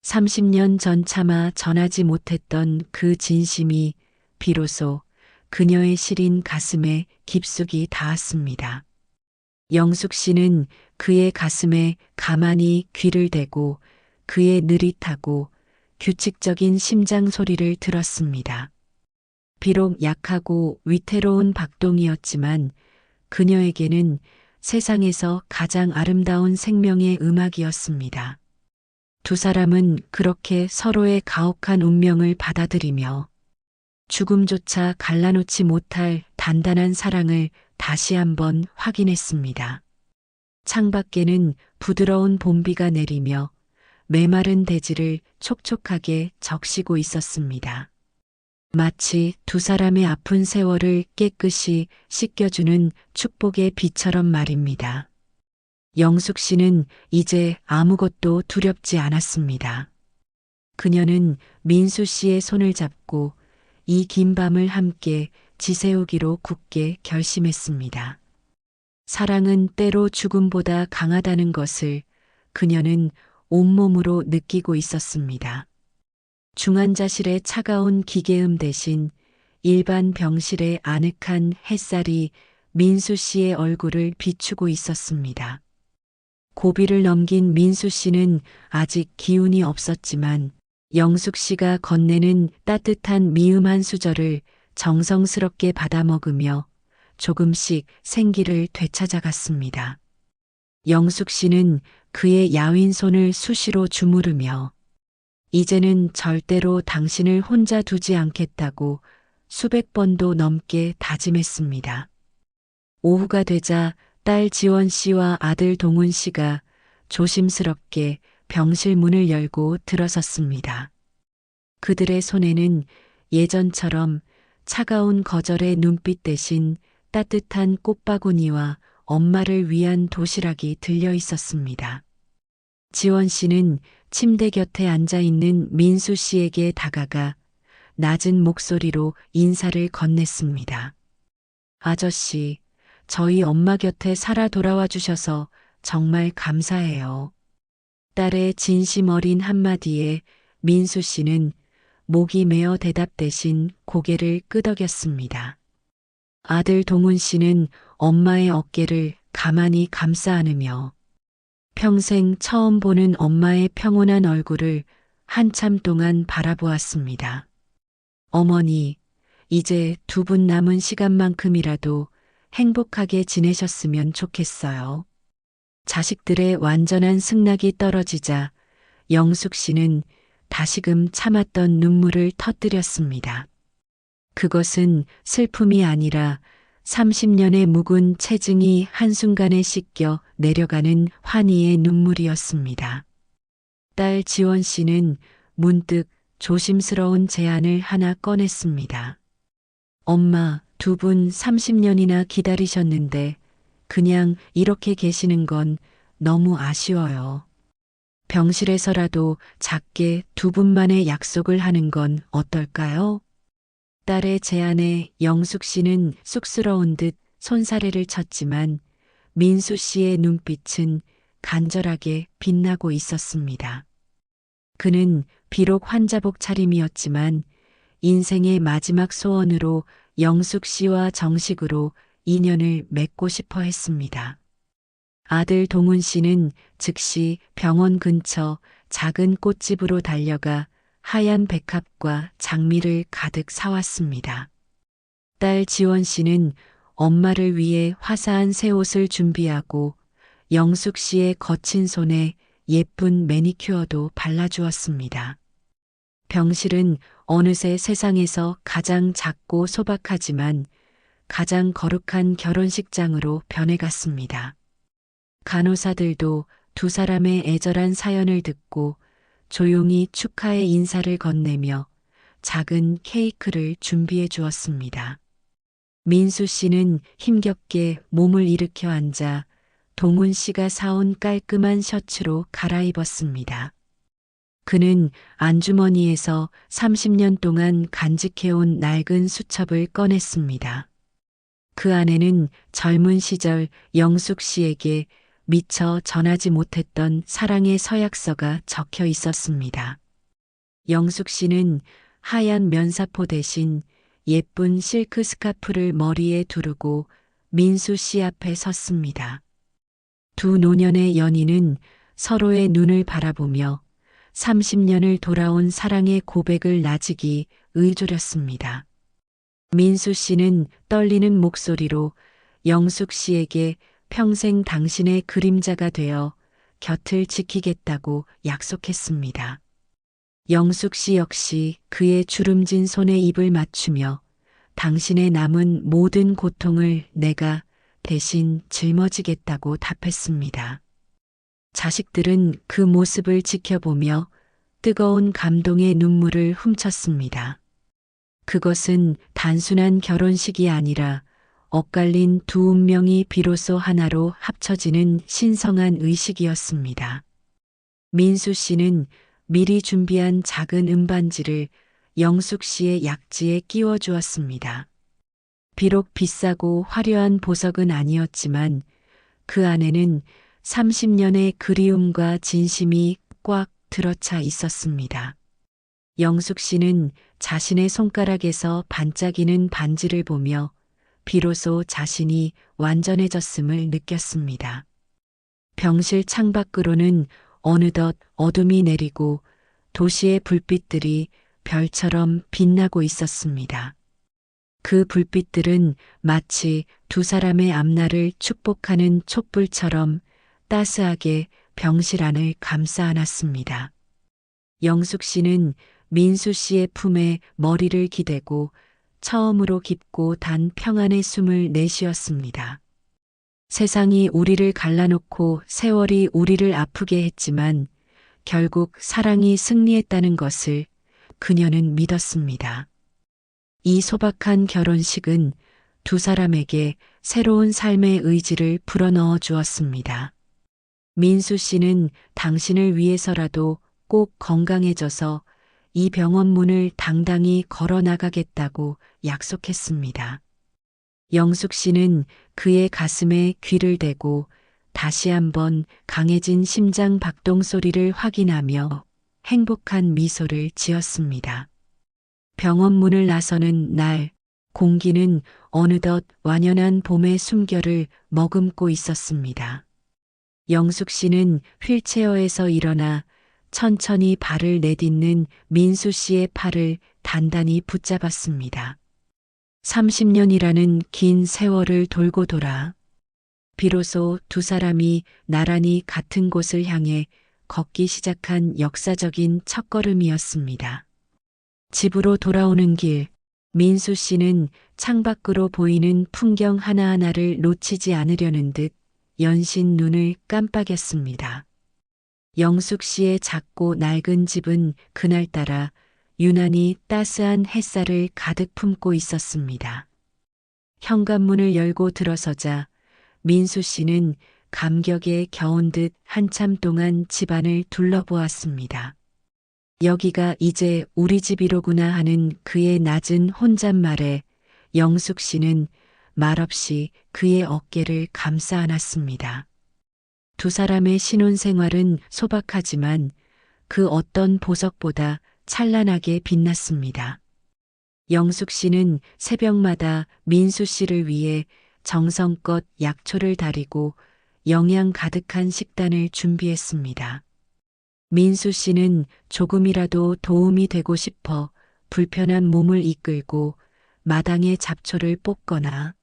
30년 전 차마 전하지 못했던 그 진심이 비로소 그녀의 시린 가슴에 깊숙이 닿았습니다. 영숙 씨는 그의 가슴에 가만히 귀를 대고 그의 느릿하고 규칙적인 심장 소리를 들었습니다. 비록 약하고 위태로운 박동이었지만 그녀에게는 세상에서 가장 아름다운 생명의 음악이었습니다. 두 사람은 그렇게 서로의 가혹한 운명을 받아들이며 죽음조차 갈라놓지 못할 단단한 사랑을 다시 한번 확인했습니다. 창밖에는 부드러운 봄비가 내리며 메마른 대지를 촉촉하게 적시고 있었습니다. 마치 두 사람의 아픈 세월을 깨끗이 씻겨주는 축복의 비처럼 말입니다. 영숙 씨는 이제 아무것도 두렵지 않았습니다. 그녀는 민수 씨의 손을 잡고 이 긴 밤을 함께 지새우기로 굳게 결심했습니다. 사랑은 때로 죽음보다 강하다는 것을 그녀는 온몸으로 느끼고 있었습니다. 중환자실의 차가운 기계음 대신 일반 병실의 아늑한 햇살이 민수 씨의 얼굴을 비추고 있었습니다. 고비를 넘긴 민수 씨는 아직 기운이 없었지만 영숙 씨가 건네는 따뜻한 미음 한 수저를 정성스럽게 받아먹으며 조금씩 생기를 되찾아갔습니다. 영숙 씨는 그의 야윈 손을 수시로 주무르며 이제는 절대로 당신을 혼자 두지 않겠다고 수백 번도 넘게 다짐했습니다. 오후가 되자 딸 지원 씨와 아들 동훈 씨가 조심스럽게 병실 문을 열고 들어섰습니다. 그들의 손에는 예전처럼 차가운 거절의 눈빛 대신 따뜻한 꽃바구니와 엄마를 위한 도시락이 들려 있었습니다. 지원 씨는 침대 곁에 앉아 있는 민수 씨에게 다가가 낮은 목소리로 인사를 건넸습니다. 아저씨, 저희 엄마 곁에 살아 돌아와 주셔서 정말 감사해요. 딸의 진심 어린 한마디에 민수 씨는 목이 메어 대답 대신 고개를 끄덕였습니다. 아들 동훈 씨는 엄마의 어깨를 가만히 감싸 안으며 평생 처음 보는 엄마의 평온한 얼굴을 한참 동안 바라보았습니다. 어머니, 이제 두 분 남은 시간만큼이라도 행복하게 지내셨으면 좋겠어요. 자식들의 완전한 승낙이 떨어지자 영숙 씨는 다시금 참았던 눈물을 터뜨렸습니다. 그것은 슬픔이 아니라 30년의 묵은 체증이 한순간에 씻겨 내려가는 환희의 눈물이었습니다. 딸 지원 씨는 문득 조심스러운 제안을 하나 꺼냈습니다. 엄마, 두 분 30년이나 기다리셨는데 그냥 이렇게 계시는 건 너무 아쉬워요. 병실에서라도 작게 두 분만의 약속을 하는 건 어떨까요? 딸의 제안에 영숙 씨는 쑥스러운 듯 손사래를 쳤지만 민수 씨의 눈빛은 간절하게 빛나고 있었습니다. 그는 비록 환자복 차림이었지만 인생의 마지막 소원으로 영숙 씨와 정식으로 인연을 맺고 싶어 했습니다. 아들 동훈 씨는 즉시 병원 근처 작은 꽃집으로 달려가 하얀 백합과 장미를 가득 사왔습니다. 딸 지원 씨는 엄마를 위해 화사한 새 옷을 준비하고 영숙 씨의 거친 손에 예쁜 매니큐어도 발라주었습니다. 병실은 어느새 세상에서 가장 작고 소박하지만 가장 거룩한 결혼식장으로 변해갔습니다. 간호사들도 두 사람의 애절한 사연을 듣고 조용히 축하의 인사를 건네며 작은 케이크를 준비해 주었습니다. 민수 씨는 힘겹게 몸을 일으켜 앉아 동훈 씨가 사온 깔끔한 셔츠로 갈아입었습니다. 그는 안주머니에서 30년 동안 간직해온 낡은 수첩을 꺼냈습니다. 그 안에는 젊은 시절 영숙 씨에게 미처 전하지 못했던 사랑의 서약서가 적혀 있었습니다. 영숙 씨는 하얀 면사포 대신 예쁜 실크 스카프를 머리에 두르고 민수 씨 앞에 섰습니다. 두 노년의 연인은 서로의 눈을 바라보며 30년을 돌아온 사랑의 고백을 나직이 의조렸습니다. 민수 씨는 떨리는 목소리로 영숙 씨에게 평생 당신의 그림자가 되어 곁을 지키겠다고 약속했습니다. 영숙 씨 역시 그의 주름진 손에 입을 맞추며 당신의 남은 모든 고통을 내가 대신 짊어지겠다고 답했습니다. 자식들은 그 모습을 지켜보며 뜨거운 감동의 눈물을 훔쳤습니다. 그것은 단순한 결혼식이 아니라 엇갈린 두 운명이 비로소 하나로 합쳐지는 신성한 의식이었습니다. 민수 씨는 미리 준비한 작은 은반지를 영숙 씨의 약지에 끼워 주었습니다. 비록 비싸고 화려한 보석은 아니었지만 그 안에는 30년의 그리움과 진심이 꽉 들어차 있었습니다. 영숙 씨는 자신의 손가락에서 반짝이는 반지를 보며 비로소 자신이 완전해졌음을 느꼈습니다. 병실 창밖으로는 어느덧 어둠이 내리고 도시의 불빛들이 별처럼 빛나고 있었습니다. 그 불빛들은 마치 두 사람의 앞날을 축복하는 촛불처럼 따스하게 병실 안을 감싸 안았습니다. 영숙 씨는 민수 씨의 품에 머리를 기대고 처음으로 깊고 단 평안의 숨을 내쉬었습니다. 세상이 우리를 갈라놓고 세월이 우리를 아프게 했지만 결국 사랑이 승리했다는 것을 그녀는 믿었습니다. 이 소박한 결혼식은 두 사람에게 새로운 삶의 의지를 불어넣어 주었습니다. 민수 씨는 당신을 위해서라도 꼭 건강해져서 이 병원 문을 당당히 걸어 나가겠다고 약속했습니다. 영숙 씨는 그의 가슴에 귀를 대고 다시 한번 강해진 심장 박동 소리를 확인하며 행복한 미소를 지었습니다. 병원 문을 나서는 날, 공기는 어느덧 완연한 봄의 숨결을 머금고 있었습니다. 영숙 씨는 휠체어에서 일어나 천천히 발을 내딛는 민수 씨의 팔을 단단히 붙잡았습니다. 30년이라는 긴 세월을 돌고 돌아 비로소 두 사람이 나란히 같은 곳을 향해 걷기 시작한 역사적인 첫걸음이었습니다. 집으로 돌아오는 길, 민수 씨는 창밖으로 보이는 풍경 하나하나를 놓치지 않으려는 듯 연신 눈을 깜빡였습니다. 영숙 씨의 작고 낡은 집은 그날따라 유난히 따스한 햇살을 가득 품고 있었습니다. 현관문을 열고 들어서자 민수 씨는 감격에 겨운 듯 한참 동안 집안을 둘러보았습니다. 여기가 이제 우리 집이로구나 하는 그의 낮은 혼잣말에 영숙 씨는 말없이 그의 어깨를 감싸 안았습니다. 두 사람의 신혼생활은 소박하지만 그 어떤 보석보다 찬란하게 빛났습니다. 영숙 씨는 새벽마다 민수 씨를 위해 정성껏 약초를 다리고 영양 가득한 식단을 준비했습니다. 민수 씨는 조금이라도 도움이 되고 싶어 불편한 몸을 이끌고 마당에 잡초를 뽑거나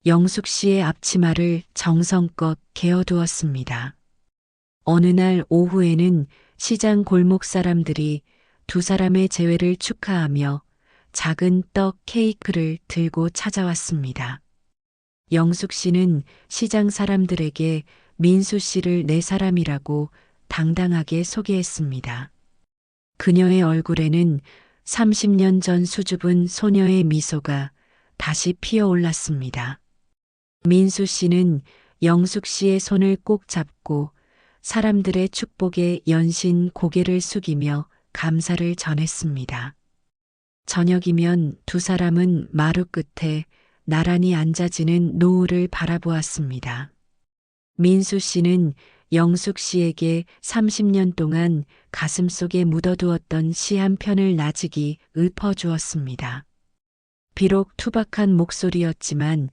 영숙 씨의 앞치마를 정성껏 개어두었습니다. 어느 날 오후에는 시장 골목 사람들이 두 사람의 재회를 축하하며 작은 떡 케이크를 들고 찾아왔습니다. 영숙 씨는 시장 사람들에게 민수 씨를 내 사람이라고 당당하게 소개했습니다. 그녀의 얼굴에는 30년 전 수줍은 소녀의 미소가 다시 피어올랐습니다. 민수 씨는 영숙 씨의 손을 꼭 잡고 사람들의 축복에 연신 고개를 숙이며 감사를 전했습니다. 저녁이면 두 사람은 마루 끝에 나란히 앉아지는 노을을 바라보았습니다. 민수 씨는 영숙 씨에게 30년 동안 가슴속에 묻어두었던 시 한 편을 나직이 읊어주었습니다. 비록 투박한 목소리였지만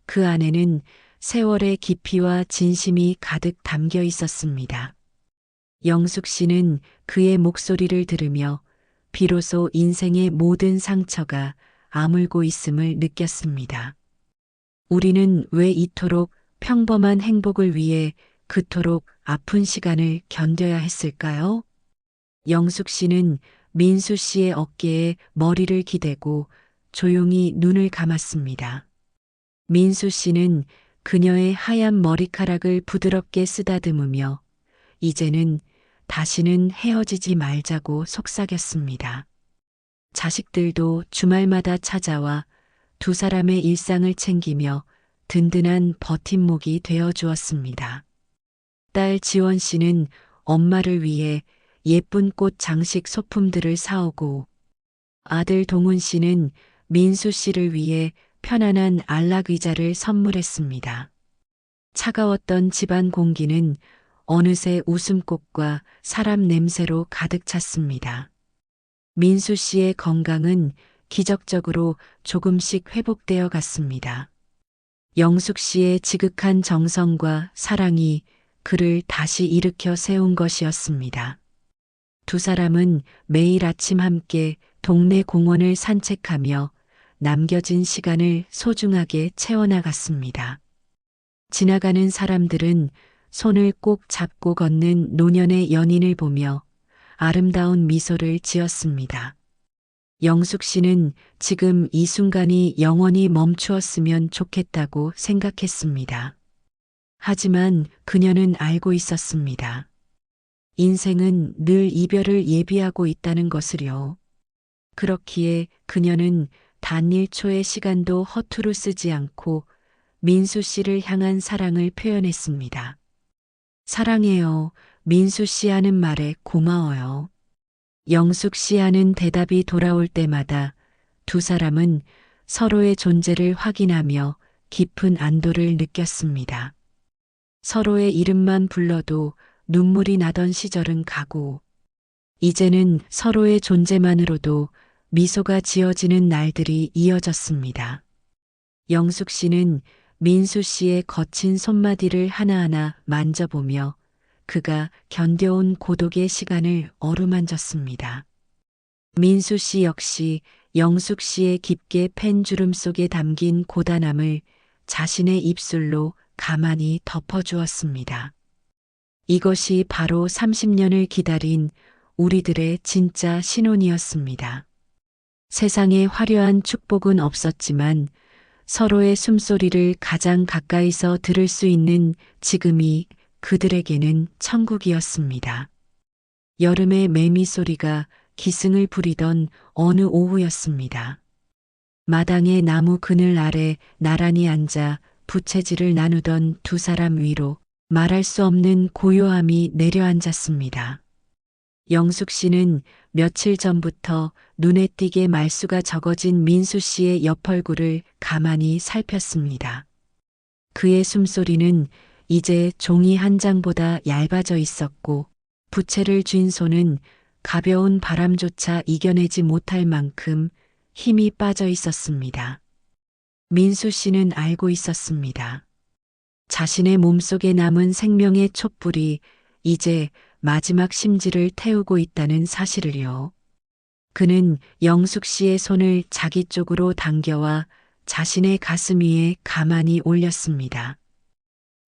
그 안에는 세월의 깊이와 진심이 가득 담겨 있었습니다. 영숙 씨는 그의 목소리를 들으며 비로소 인생의 모든 상처가 아물고 있음을 느꼈습니다. 우리는 왜 이토록 평범한 행복을 위해 그토록 아픈 시간을 견뎌야 했을까요? 영숙 씨는 민수 씨의 어깨에 머리를 기대고 조용히 눈을 감았습니다. 민수 씨는 그녀의 하얀 머리카락을 부드럽게 쓰다듬으며 이제는 다시는 헤어지지 말자고 속삭였습니다. 자식들도 주말마다 찾아와 두 사람의 일상을 챙기며 든든한 버팀목이 되어 주었습니다. 딸 지원 씨는 엄마를 위해 예쁜 꽃 장식 소품들을 사오고 아들 동훈 씨는 민수 씨를 위해 편안한 안락 의자를 선물했습니다. 차가웠던 집안 공기는 어느새 웃음꽃과 사람 냄새로 가득 찼습니다. 민수 씨의 건강은 기적적으로 조금씩 회복되어 갔습니다. 영숙 씨의 지극한 정성과 사랑이 그를 다시 일으켜 세운 것이었습니다. 두 사람은 매일 아침 함께 동네 공원을 산책하며 남겨진 시간을 소중하게 채워나갔습니다. 지나가는 사람들은 손을 꼭 잡고 걷는 노년의 연인을 보며 아름다운 미소를 지었습니다. 영숙 씨는 지금 이 순간이 영원히 멈추었으면 좋겠다고 생각했습니다. 하지만 그녀는 알고 있었습니다. 인생은 늘 이별을 예비하고 있다는 것을요. 그렇기에 그녀는 단 1초의 시간도 허투루 쓰지 않고 민수 씨를 향한 사랑을 표현했습니다. 사랑해요. 민수 씨 하는 말에 고마워요. 영숙 씨 하는 대답이 돌아올 때마다 두 사람은 서로의 존재를 확인하며 깊은 안도를 느꼈습니다. 서로의 이름만 불러도 눈물이 나던 시절은 가고, 이제는 서로의 존재만으로도 미소가 지어지는 날들이 이어졌습니다. 영숙 씨는 민수 씨의 거친 손마디를 하나하나 만져보며 그가 견뎌온 고독의 시간을 어루만졌습니다. 민수 씨 역시 영숙 씨의 깊게 팬 주름 속에 담긴 고단함을 자신의 입술로 가만히 덮어주었습니다. 이것이 바로 30년을 기다린 우리들의 진짜 신혼이었습니다. 세상에 화려한 축복은 없었지만 서로의 숨소리를 가장 가까이서 들을 수 있는 지금이 그들에게는 천국이었습니다. 여름의 매미 소리가 기승을 부리던 어느 오후였습니다. 마당의 나무 그늘 아래 나란히 앉아 부채질을 나누던 두 사람 위로 말할 수 없는 고요함이 내려앉았습니다. 영숙 씨는 며칠 전부터 눈에 띄게 말수가 적어진 민수 씨의 옆 얼굴을 가만히 살폈습니다. 그의 숨소리는 이제 종이 한 장보다 얇아져 있었고 부채를 쥔 손은 가벼운 바람조차 이겨내지 못할 만큼 힘이 빠져 있었습니다. 민수 씨는 알고 있었습니다. 자신의 몸속에 남은 생명의 촛불이 이제 마지막 심지를 태우고 있다는 사실을요. 그는 영숙 씨의 손을 자기 쪽으로 당겨와 자신의 가슴 위에 가만히 올렸습니다.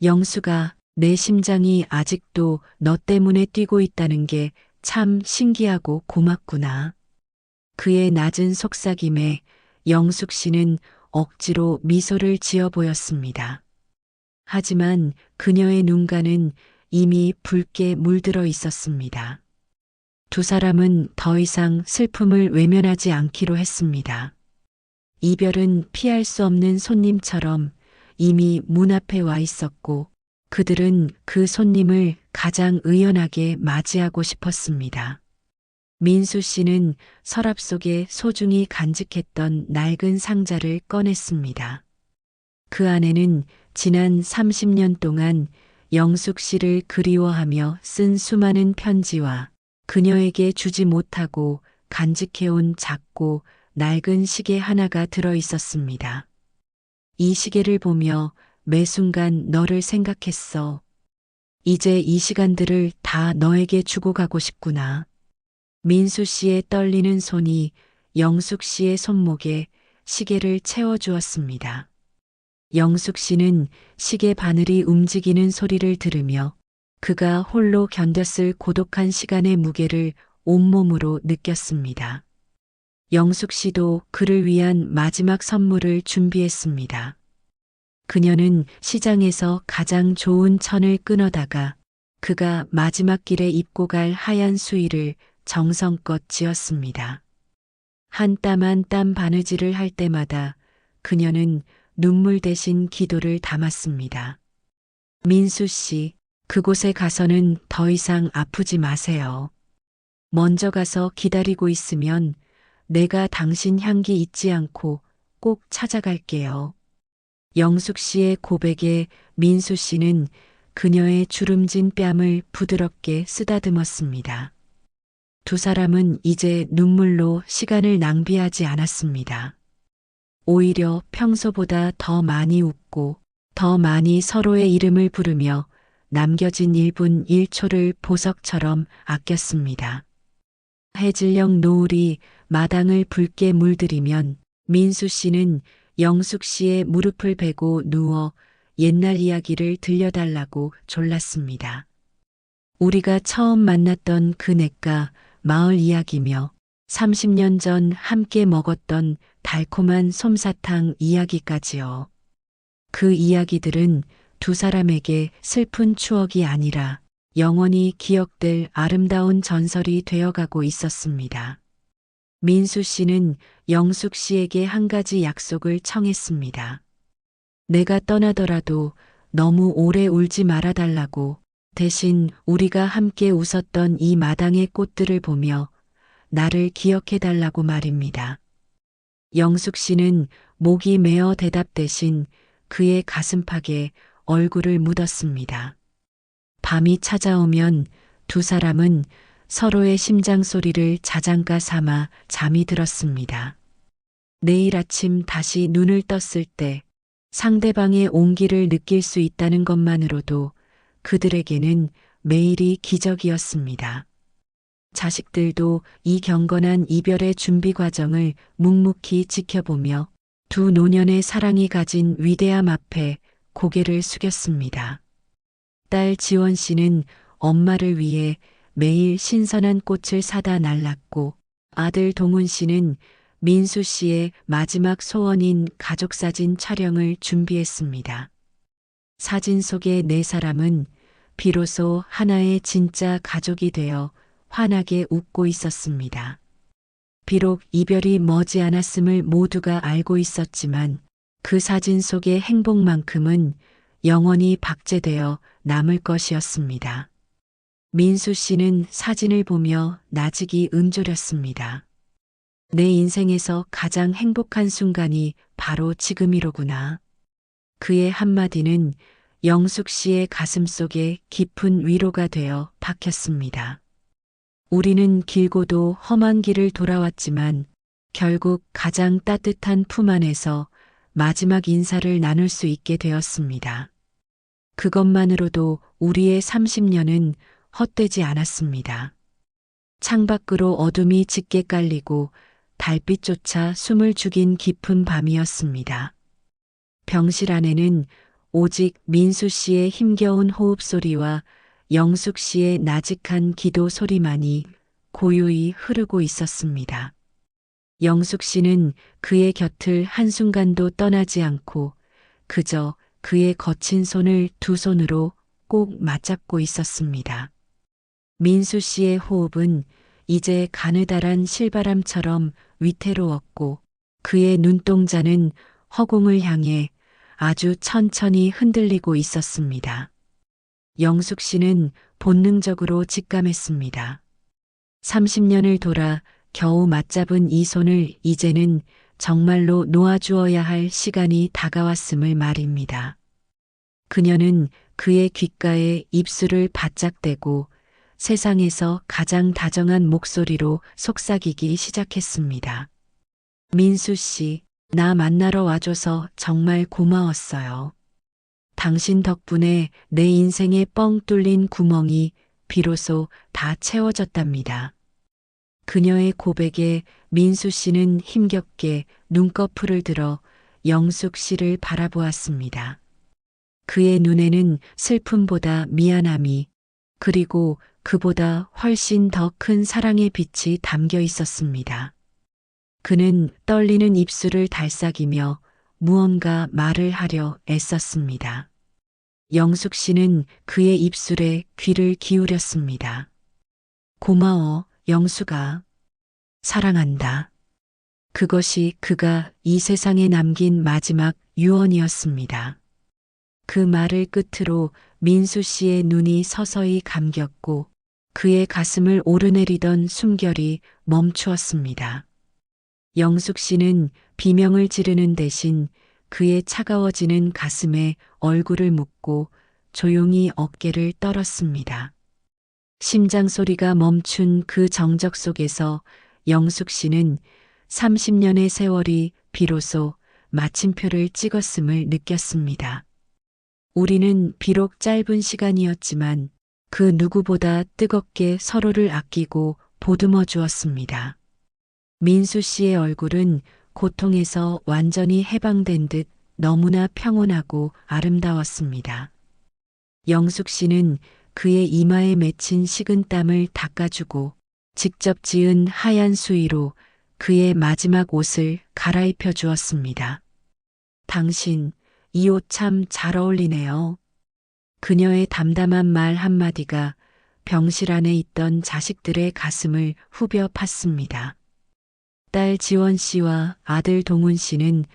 영숙아, 내 심장이 아직도 너 때문에 뛰고 있다는 게 참 신기하고 고맙구나. 그의 낮은 속삭임에 영숙 씨는 억지로 미소를 지어 보였습니다. 하지만 그녀의 눈가는 이미 붉게 물들어 있었습니다. 두 사람은 더 이상 슬픔을 외면하지 않기로 했습니다. 이별은 피할 수 없는 손님처럼 이미 문 앞에 와 있었고 그들은 그 손님을 가장 의연하게 맞이하고 싶었습니다. 민수 씨는 서랍 속에 소중히 간직했던 낡은 상자를 꺼냈습니다. 그 안에는 지난 30년 동안 영숙 씨를 그리워하며 쓴 수많은 편지와 그녀에게 주지 못하고 간직해온 작고 낡은 시계 하나가 들어 있었습니다. 이 시계를 보며 매 순간 너를 생각했어. 이제 이 시간들을 다 너에게 주고 가고 싶구나. 민수 씨의 떨리는 손이 영숙 씨의 손목에 시계를 채워주었습니다. 영숙 씨는 시계 바늘이 움직이는 소리를 들으며 그가 홀로 견뎠을 고독한 시간의 무게를 온몸으로 느꼈습니다. 영숙 씨도 그를 위한 마지막 선물을 준비했습니다. 그녀는 시장에서 가장 좋은 천을 끊어다가 그가 마지막 길에 입고 갈 하얀 수의를 정성껏 지었습니다. 한 땀 한 땀 바느질을 할 때마다 그녀는 눈물 대신 기도를 담았습니다. 민수 씨, 그곳에 가서는 더 이상 아프지 마세요. 먼저 가서 기다리고 있으면 내가 당신 향기 잊지 않고 꼭 찾아갈게요. 영숙 씨의 고백에 민수 씨는 그녀의 주름진 뺨을 부드럽게 쓰다듬었습니다. 두 사람은 이제 눈물로 시간을 낭비하지 않았습니다. 오히려 평소보다 더 많이 웃고 더 많이 서로의 이름을 부르며 남겨진 1분 1초를 보석처럼 아꼈습니다. 해질녘 노을이 마당을 붉게 물들이면 민수 씨는 영숙 씨의 무릎을 베고 누워 옛날 이야기를 들려달라고 졸랐습니다. 우리가 처음 만났던 그 냇가 마을 이야기며 30년 전 함께 먹었던 달콤한 솜사탕 이야기까지요. 그 이야기들은 두 사람에게 슬픈 추억이 아니라 영원히 기억될 아름다운 전설이 되어가고 있었습니다. 민수 씨는 영숙 씨에게 한 가지 약속을 청했습니다. 내가 떠나더라도 너무 오래 울지 말아달라고, 대신 우리가 함께 웃었던 이 마당의 꽃들을 보며 나를 기억해달라고 말입니다. 영숙 씨는 목이 메어 대답 대신 그의 가슴팍에 얼굴을 묻었습니다. 밤이 찾아오면 두 사람은 서로의 심장 소리를 자장가 삼아 잠이 들었습니다. 내일 아침 다시 눈을 떴을 때 상대방의 온기를 느낄 수 있다는 것만으로도 그들에게는 매일이 기적이었습니다. 자식들도 이 경건한 이별의 준비 과정을 묵묵히 지켜보며 두 노년의 사랑이 가진 위대함 앞에 고개를 숙였습니다. 딸 지원 씨는 엄마를 위해 매일 신선한 꽃을 사다 날랐고, 아들 동훈 씨는 민수 씨의 마지막 소원인 가족사진 촬영을 준비했습니다. 사진 속의 네 사람은 비로소 하나의 진짜 가족이 되어 환하게 웃고 있었습니다. 비록 이별이 머지않았음을 모두가 알고 있었지만 그 사진 속의 행복만큼은 영원히 박제되어 남을 것이었습니다. 민수 씨는 사진을 보며 나직이 은조렸습니다. 내 인생에서 가장 행복한 순간이 바로 지금이로구나. 그의 한마디는 영숙 씨의 가슴 속에 깊은 위로가 되어 박혔습니다. 우리는 길고도 험한 길을 돌아왔지만 결국 가장 따뜻한 품 안에서 마지막 인사를 나눌 수 있게 되었습니다. 그것만으로도 우리의 30년은 헛되지 않았습니다. 창밖으로 어둠이 짙게 깔리고 달빛조차 숨을 죽인 깊은 밤이었습니다. 병실 안에는 오직 민수 씨의 힘겨운 호흡 소리와 영숙 씨의 나직한 기도 소리만이 고요히 흐르고 있었습니다. 영숙 씨는 그의 곁을 한순간도 떠나지 않고 그저 그의 거친 손을 두 손으로 꼭 맞잡고 있었습니다. 민수 씨의 호흡은 이제 가느다란 실바람처럼 위태로웠고 그의 눈동자는 허공을 향해 아주 천천히 흔들리고 있었습니다. 영숙 씨는 본능적으로 직감했습니다. 30년을 돌아 겨우 맞잡은 이 손을 이제는 정말로 놓아주어야 할 시간이 다가왔음을 말입니다. 그녀는 그의 귓가에 입술을 바짝 대고 세상에서 가장 다정한 목소리로 속삭이기 시작했습니다. 민수 씨, 나 만나러 와줘서 정말 고마웠어요. 당신 덕분에 내 인생에 뻥 뚫린 구멍이 비로소 다 채워졌답니다. 그녀의 고백에 민수 씨는 힘겹게 눈꺼풀을 들어 영숙 씨를 바라보았습니다. 그의 눈에는 슬픔보다 미안함이, 그리고 그보다 훨씬 더 큰 사랑의 빛이 담겨 있었습니다. 그는 떨리는 입술을 달싹이며 무언가 말을 하려 애썼습니다. 영숙 씨는 그의 입술에 귀를 기울였습니다. 고마워, 영숙아. 사랑한다. 그것이 그가 이 세상에 남긴 마지막 유언이었습니다. 그 말을 끝으로 민수 씨의 눈이 서서히 감겼고 그의 가슴을 오르내리던 숨결이 멈추었습니다. 영숙 씨는 비명을 지르는 대신 그의 차가워지는 가슴에 얼굴을 묻고 조용히 어깨를 떨었습니다. 심장 소리가 멈춘 그 정적 속에서 영숙 씨는 30년의 세월이 비로소 마침표를 찍었음을 느꼈습니다. 우리는 비록 짧은 시간이었지만 그 누구보다 뜨겁게 서로를 아끼고 보듬어 주었습니다. 민수 씨의 얼굴은 고통에서 완전히 해방된 듯 너무나 평온하고 아름다웠습니다. 영숙 씨는 그의 이마에 맺힌 식은땀을 닦아주고 직접 지은 하얀 수의로 그의 마지막 옷을 갈아입혀 주었습니다. 당신, 이 옷 참 잘 어울리네요. 그녀의 담담한 말 한마디가 병실 안에 있던 자식들의 가슴을 후벼 팠습니다. 딸 지원 씨와 아들 동훈 씨는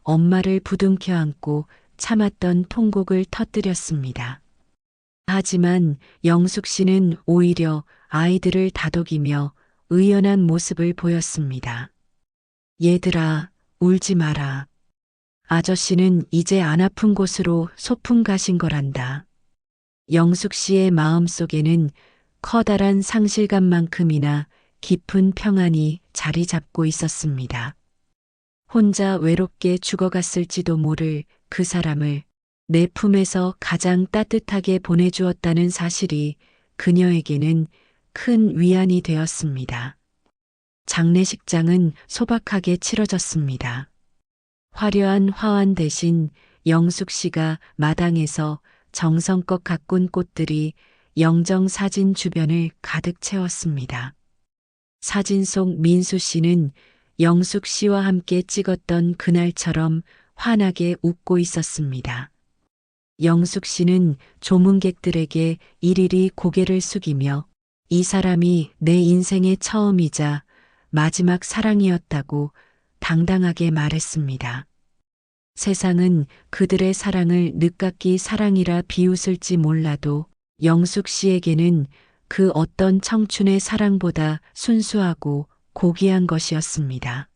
엄마를 부둥켜 안고 참았던 통곡을 터뜨렸습니다. 하지만 영숙 씨는 오히려 아이들을 다독이며 의연한 모습을 보였습니다. 얘들아, 울지 마라. 아저씨는 이제 안 아픈 곳으로 소풍 가신 거란다. 영숙 씨의 마음속에는 커다란 상실감만큼이나 깊은 평안이 자리 잡고 있었습니다. 혼자 외롭게 죽어갔을지도 모를 그 사람을 내 품에서 가장 따뜻하게 보내주었다는 사실이 그녀에게는 큰 위안이 되었습니다. 장례식장은 소박하게 치러졌습니다. 화려한 화환 대신 영숙 씨가 마당에서 정성껏 가꾼 꽃들이 영정사진 주변을 가득 채웠습니다. 사진 속 민수 씨는 영숙 씨와 함께 찍었던 그날처럼 환하게 웃고 있었습니다. 영숙 씨는 조문객들에게 일일이 고개를 숙이며 이 사람이 내 인생의 처음이자 마지막 사랑이었다고 당당하게 말했습니다. 세상은 그들의 사랑을 늦깎이 사랑이라 비웃을지 몰라도 영숙 씨에게는 그 어떤 청춘의 사랑보다 순수하고 고귀한 것이었습니다.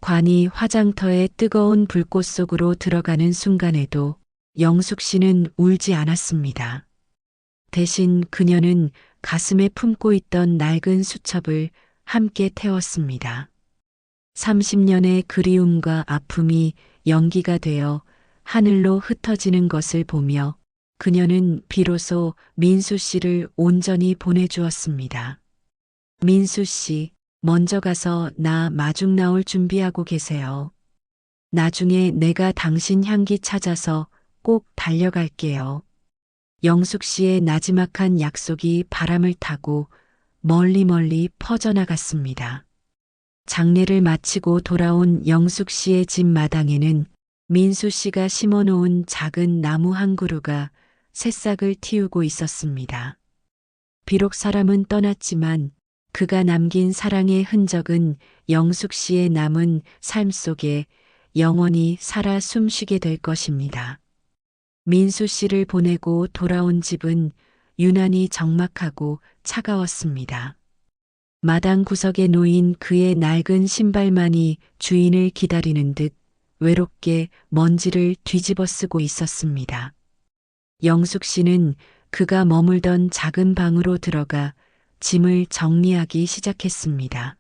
관이 화장터의 뜨거운 불꽃 속으로 들어가는 순간에도 영숙 씨는 울지 않았습니다. 대신 그녀는 가슴에 품고 있던 낡은 수첩을 함께 태웠습니다. 30년의 그리움과 아픔이 연기가 되어 하늘로 흩어지는 것을 보며 그녀는 비로소 민수 씨를 온전히 보내주었습니다. 민수 씨, 먼저 가서 나 마중 나올 준비하고 계세요. 나중에 내가 당신 향기 찾아서 꼭 달려갈게요. 영숙 씨의 나지막한 약속이 바람을 타고 멀리 퍼져나갔습니다. 장례를 마치고 돌아온 영숙 씨의 집 마당에는 민수 씨가 심어놓은 작은 나무 한 그루가 새싹을 틔우고 있었습니다. 비록 사람은 떠났지만 그가 남긴 사랑의 흔적은 영숙 씨의 남은 삶 속에 영원히 살아 숨쉬게 될 것입니다. 민수 씨를 보내고 돌아온 집은 유난히 적막하고 차가웠습니다. 마당 구석에 놓인 그의 낡은 신발만이 주인을 기다리는 듯 외롭게 먼지를 뒤집어 쓰고 있었습니다. 영숙 씨는 그가 머물던 작은 방으로 들어가 짐을 정리하기 시작했습니다.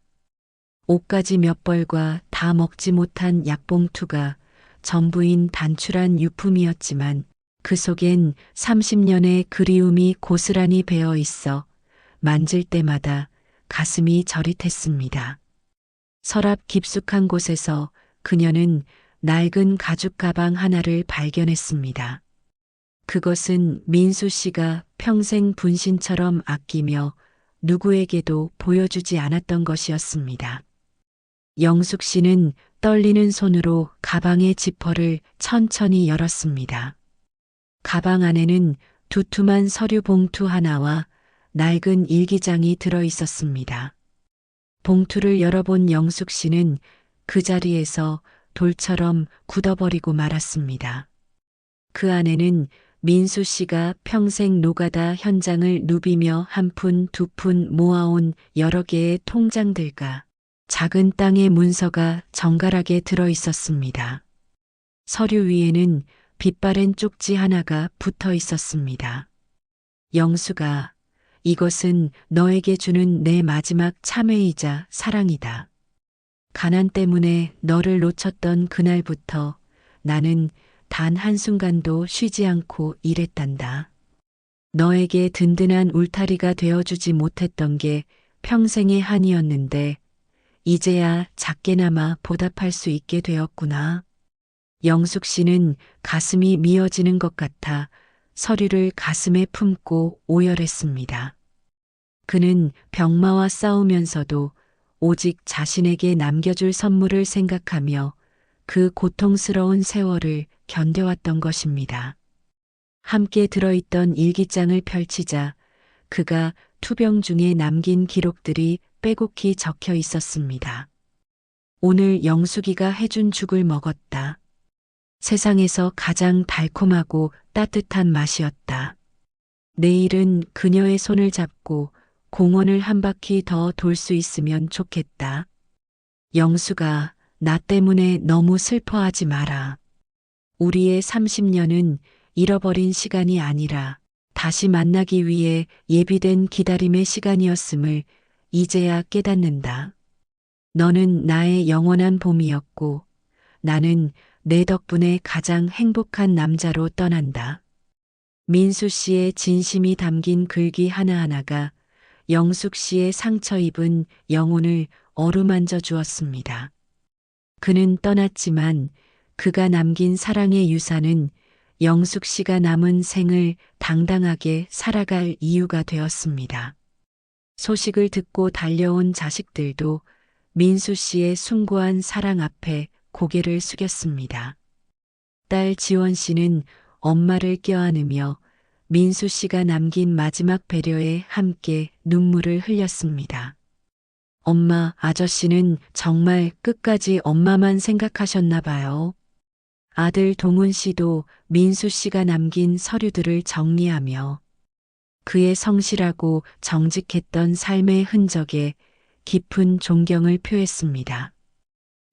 옷가지 몇 벌과 다 먹지 못한 약봉투가 전부인 단출한 유품이었지만 그 속엔 30년의 그리움이 고스란히 배어 있어 만질 때마다 가슴이 저릿했습니다. 서랍 깊숙한 곳에서 그녀는 낡은 가죽 가방 하나를 발견했습니다. 그것은 민수 씨가 평생 분신처럼 아끼며 누구에게도 보여주지 않았던 것이었습니다. 영숙 씨는 떨리는 손으로 가방의 지퍼를 천천히 열었습니다. 가방 안에는 두툼한 서류 봉투 하나와 낡은 일기장이 들어 있었습니다. 봉투를 열어본 영숙 씨는 그 자리에서 돌처럼 굳어버리고 말았습니다. 그 안에는 민수 씨가 평생 노가다 현장을 누비며 한 푼, 두 푼 모아온 여러 개의 통장들과 작은 땅의 문서가 정갈하게 들어 있었습니다. 서류 위에는 빛바랜 쪽지 하나가 붙어 있었습니다. 영숙아, 이것은 너에게 주는 내 마지막 참회이자 사랑이다. 가난 때문에 너를 놓쳤던 그날부터 나는 단 한순간도 쉬지 않고 일했단다. 너에게 든든한 울타리가 되어주지 못했던 게 평생의 한이었는데 이제야 작게나마 보답할 수 있게 되었구나. 영숙 씨는 가슴이 미어지는 것 같아 서류를 가슴에 품고 오열했습니다. 그는 병마와 싸우면서도 오직 자신에게 남겨줄 선물을 생각하며 그 고통스러운 세월을 견뎌왔던 것입니다. 함께 들어있던 일기장을 펼치자 그가 투병 중에 남긴 기록들이 빼곡히 적혀 있었습니다. 오늘 영숙이가 해준 죽을 먹었다. 세상에서 가장 달콤하고 따뜻한 맛이었다. 내일은 그녀의 손을 잡고 공원을 한 바퀴 더 돌 수 있으면 좋겠다. 영수가 나 때문에 너무 슬퍼하지 마라. 우리의 30년은 잃어버린 시간이 아니라 다시 만나기 위해 예비된 기다림의 시간이었음을 이제야 깨닫는다. 너는 나의 영원한 봄이었고 나는 내 덕분에 가장 행복한 남자로 떠난다. 민수 씨의 진심이 담긴 글귀 하나하나가 영숙 씨의 상처 입은 영혼을 어루만져 주었습니다. 그는 떠났지만 그가 남긴 사랑의 유산은 영숙 씨가 남은 생을 당당하게 살아갈 이유가 되었습니다. 소식을 듣고 달려온 자식들도 민수 씨의 숭고한 사랑 앞에 고개를 숙였습니다. 딸 지원 씨는 엄마를 껴안으며 민수 씨가 남긴 마지막 배려에 함께 눈물을 흘렸습니다. 엄마, 아저씨는 정말 끝까지 엄마만 생각하셨나 봐요. 아들 동훈 씨도 민수 씨가 남긴 서류들을 정리하며 그의 성실하고 정직했던 삶의 흔적에 깊은 존경을 표했습니다.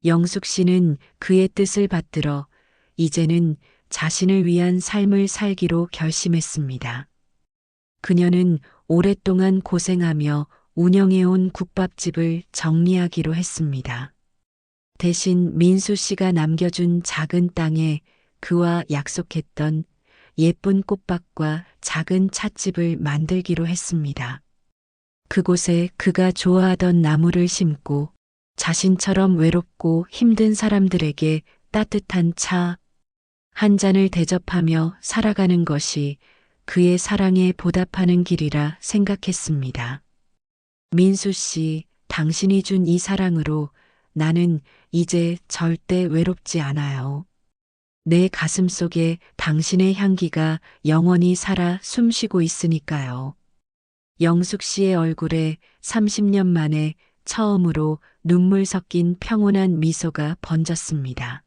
영숙 씨는 그의 뜻을 받들어 이제는 자신을 위한 삶을 살기로 결심했습니다. 그녀는 오랫동안 고생하며 운영해온 국밥집을 정리하기로 했습니다. 대신 민수 씨가 남겨준 작은 땅에 그와 약속했던 예쁜 꽃밭과 작은 찻집을 만들기로 했습니다. 그곳에 그가 좋아하던 나무를 심고 자신처럼 외롭고 힘든 사람들에게 따뜻한 차 한 잔을 대접하며 살아가는 것이 그의 사랑에 보답하는 길이라 생각했습니다. 민수 씨, 당신이 준 이 사랑으로 나는 이제 절대 외롭지 않아요. 내 가슴 속에 당신의 향기가 영원히 살아 숨쉬고 있으니까요. 영숙 씨의 얼굴에 30년 만에 처음으로 눈물 섞인 평온한 미소가 번졌습니다.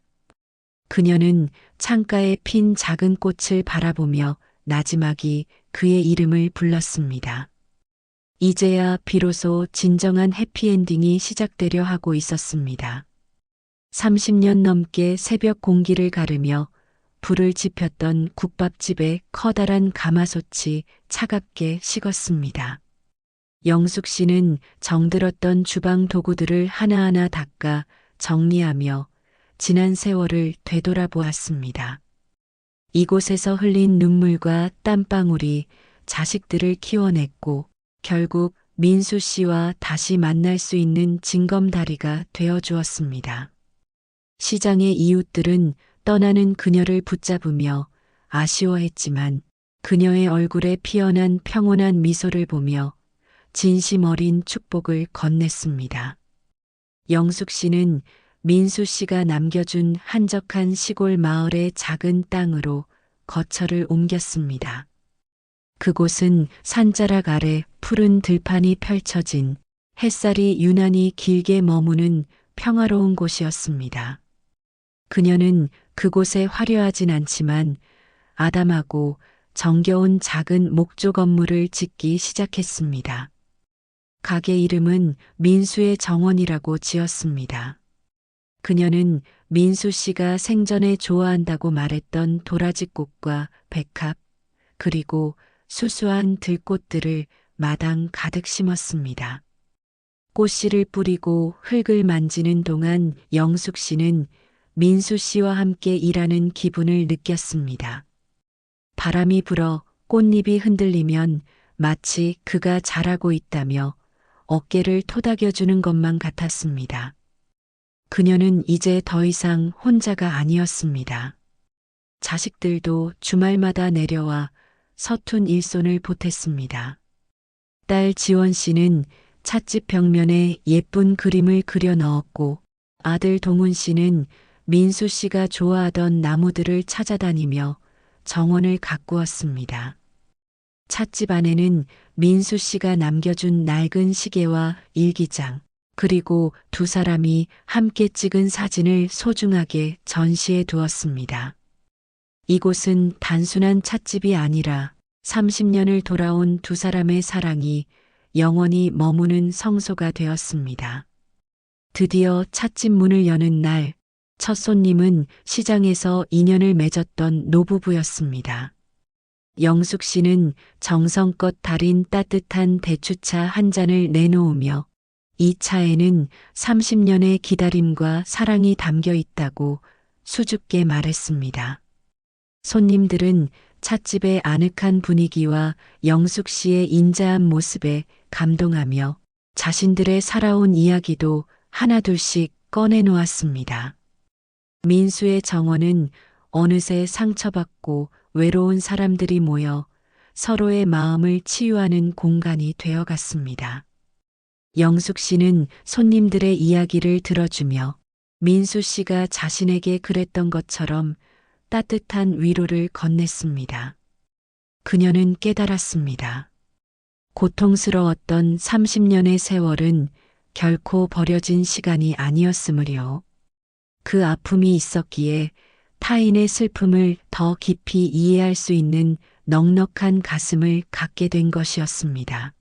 그녀는 창가에 핀 작은 꽃을 바라보며 나지막이 그의 이름을 불렀습니다. 이제야 비로소 진정한 해피엔딩이 시작되려 하고 있었습니다. 30년 넘게 새벽 공기를 가르며 불을 지폈던 국밥집의 커다란 가마솥이 차갑게 식었습니다. 영숙 씨는 정들었던 주방 도구들을 하나하나 닦아 정리하며 지난 세월을 되돌아보았습니다. 이곳에서 흘린 눈물과 땀방울이 자식들을 키워냈고 결국 민수 씨와 다시 만날 수 있는 징검다리가 되어 주었습니다. 시장의 이웃들은 떠나는 그녀를 붙잡으며 아쉬워했지만 그녀의 얼굴에 피어난 평온한 미소를 보며 진심 어린 축복을 건넸습니다. 영숙 씨는 민수 씨가 남겨준 한적한 시골 마을의 작은 땅으로 거처를 옮겼습니다. 그곳은 산자락 아래 푸른 들판이 펼쳐진 햇살이 유난히 길게 머무는 평화로운 곳이었습니다. 그녀는 그곳에 화려하진 않지만 아담하고 정겨운 작은 목조 건물을 짓기 시작했습니다. 가게 이름은 민수의 정원이라고 지었습니다. 그녀는 민수 씨가 생전에 좋아한다고 말했던 도라지꽃과 백합, 그리고 수수한 들꽃들을 마당 가득 심었습니다. 꽃씨를 뿌리고 흙을 만지는 동안 영숙 씨는 민수 씨와 함께 일하는 기분을 느꼈습니다. 바람이 불어 꽃잎이 흔들리면 마치 그가 잘하고 있다며 어깨를 토닥여주는 것만 같았습니다. 그녀는 이제 더 이상 혼자가 아니었습니다. 자식들도 주말마다 내려와 서툰 일손을 보탰습니다. 딸 지원 씨는 찻집 벽면에 예쁜 그림을 그려 넣었고 아들 동훈 씨는 민수 씨가 좋아하던 나무들을 찾아다니며 정원을 가꾸었습니다. 찻집 안에는 민수 씨가 남겨준 낡은 시계와 일기장, 그리고 두 사람이 함께 찍은 사진을 소중하게 전시해 두었습니다. 이곳은 단순한 찻집이 아니라 30년을 돌아온 두 사람의 사랑이 영원히 머무는 성소가 되었습니다. 드디어 찻집 문을 여는 날, 첫 손님은 시장에서 인연을 맺었던 노부부였습니다. 영숙 씨는 정성껏 달인 따뜻한 대추차 한 잔을 내놓으며 이 차에는 30년의 기다림과 사랑이 담겨 있다고 수줍게 말했습니다. 손님들은 찻집의 아늑한 분위기와 영숙 씨의 인자한 모습에 감동하며 자신들의 살아온 이야기도 하나둘씩 꺼내놓았습니다. 민수의 정원은 어느새 상처받고 외로운 사람들이 모여 서로의 마음을 치유하는 공간이 되어갔습니다. 영숙 씨는 손님들의 이야기를 들어주며 민수 씨가 자신에게 그랬던 것처럼 따뜻한 위로를 건넸습니다. 그녀는 깨달았습니다. 고통스러웠던 30년의 세월은 결코 버려진 시간이 아니었으므려. 그 아픔이 있었기에 타인의 슬픔을 더 깊이 이해할 수 있는 넉넉한 가슴을 갖게 된 것이었습니다.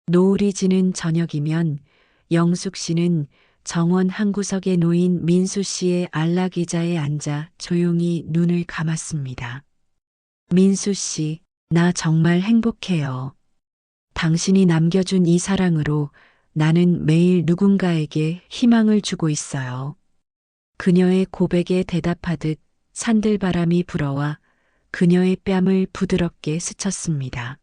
노을이 지는 저녁이면 영숙 씨는 정원 한 구석에 놓인 민수 씨의 안락의자에 앉아 조용히 눈을 감았습니다. 민수 씨, 나 정말 행복해요. 당신이 남겨준 이 사랑으로 나는 매일 누군가에게 희망을 주고 있어요. 그녀의 고백에 대답하듯 산들바람이 불어와 그녀의 뺨을 부드럽게 스쳤습니다.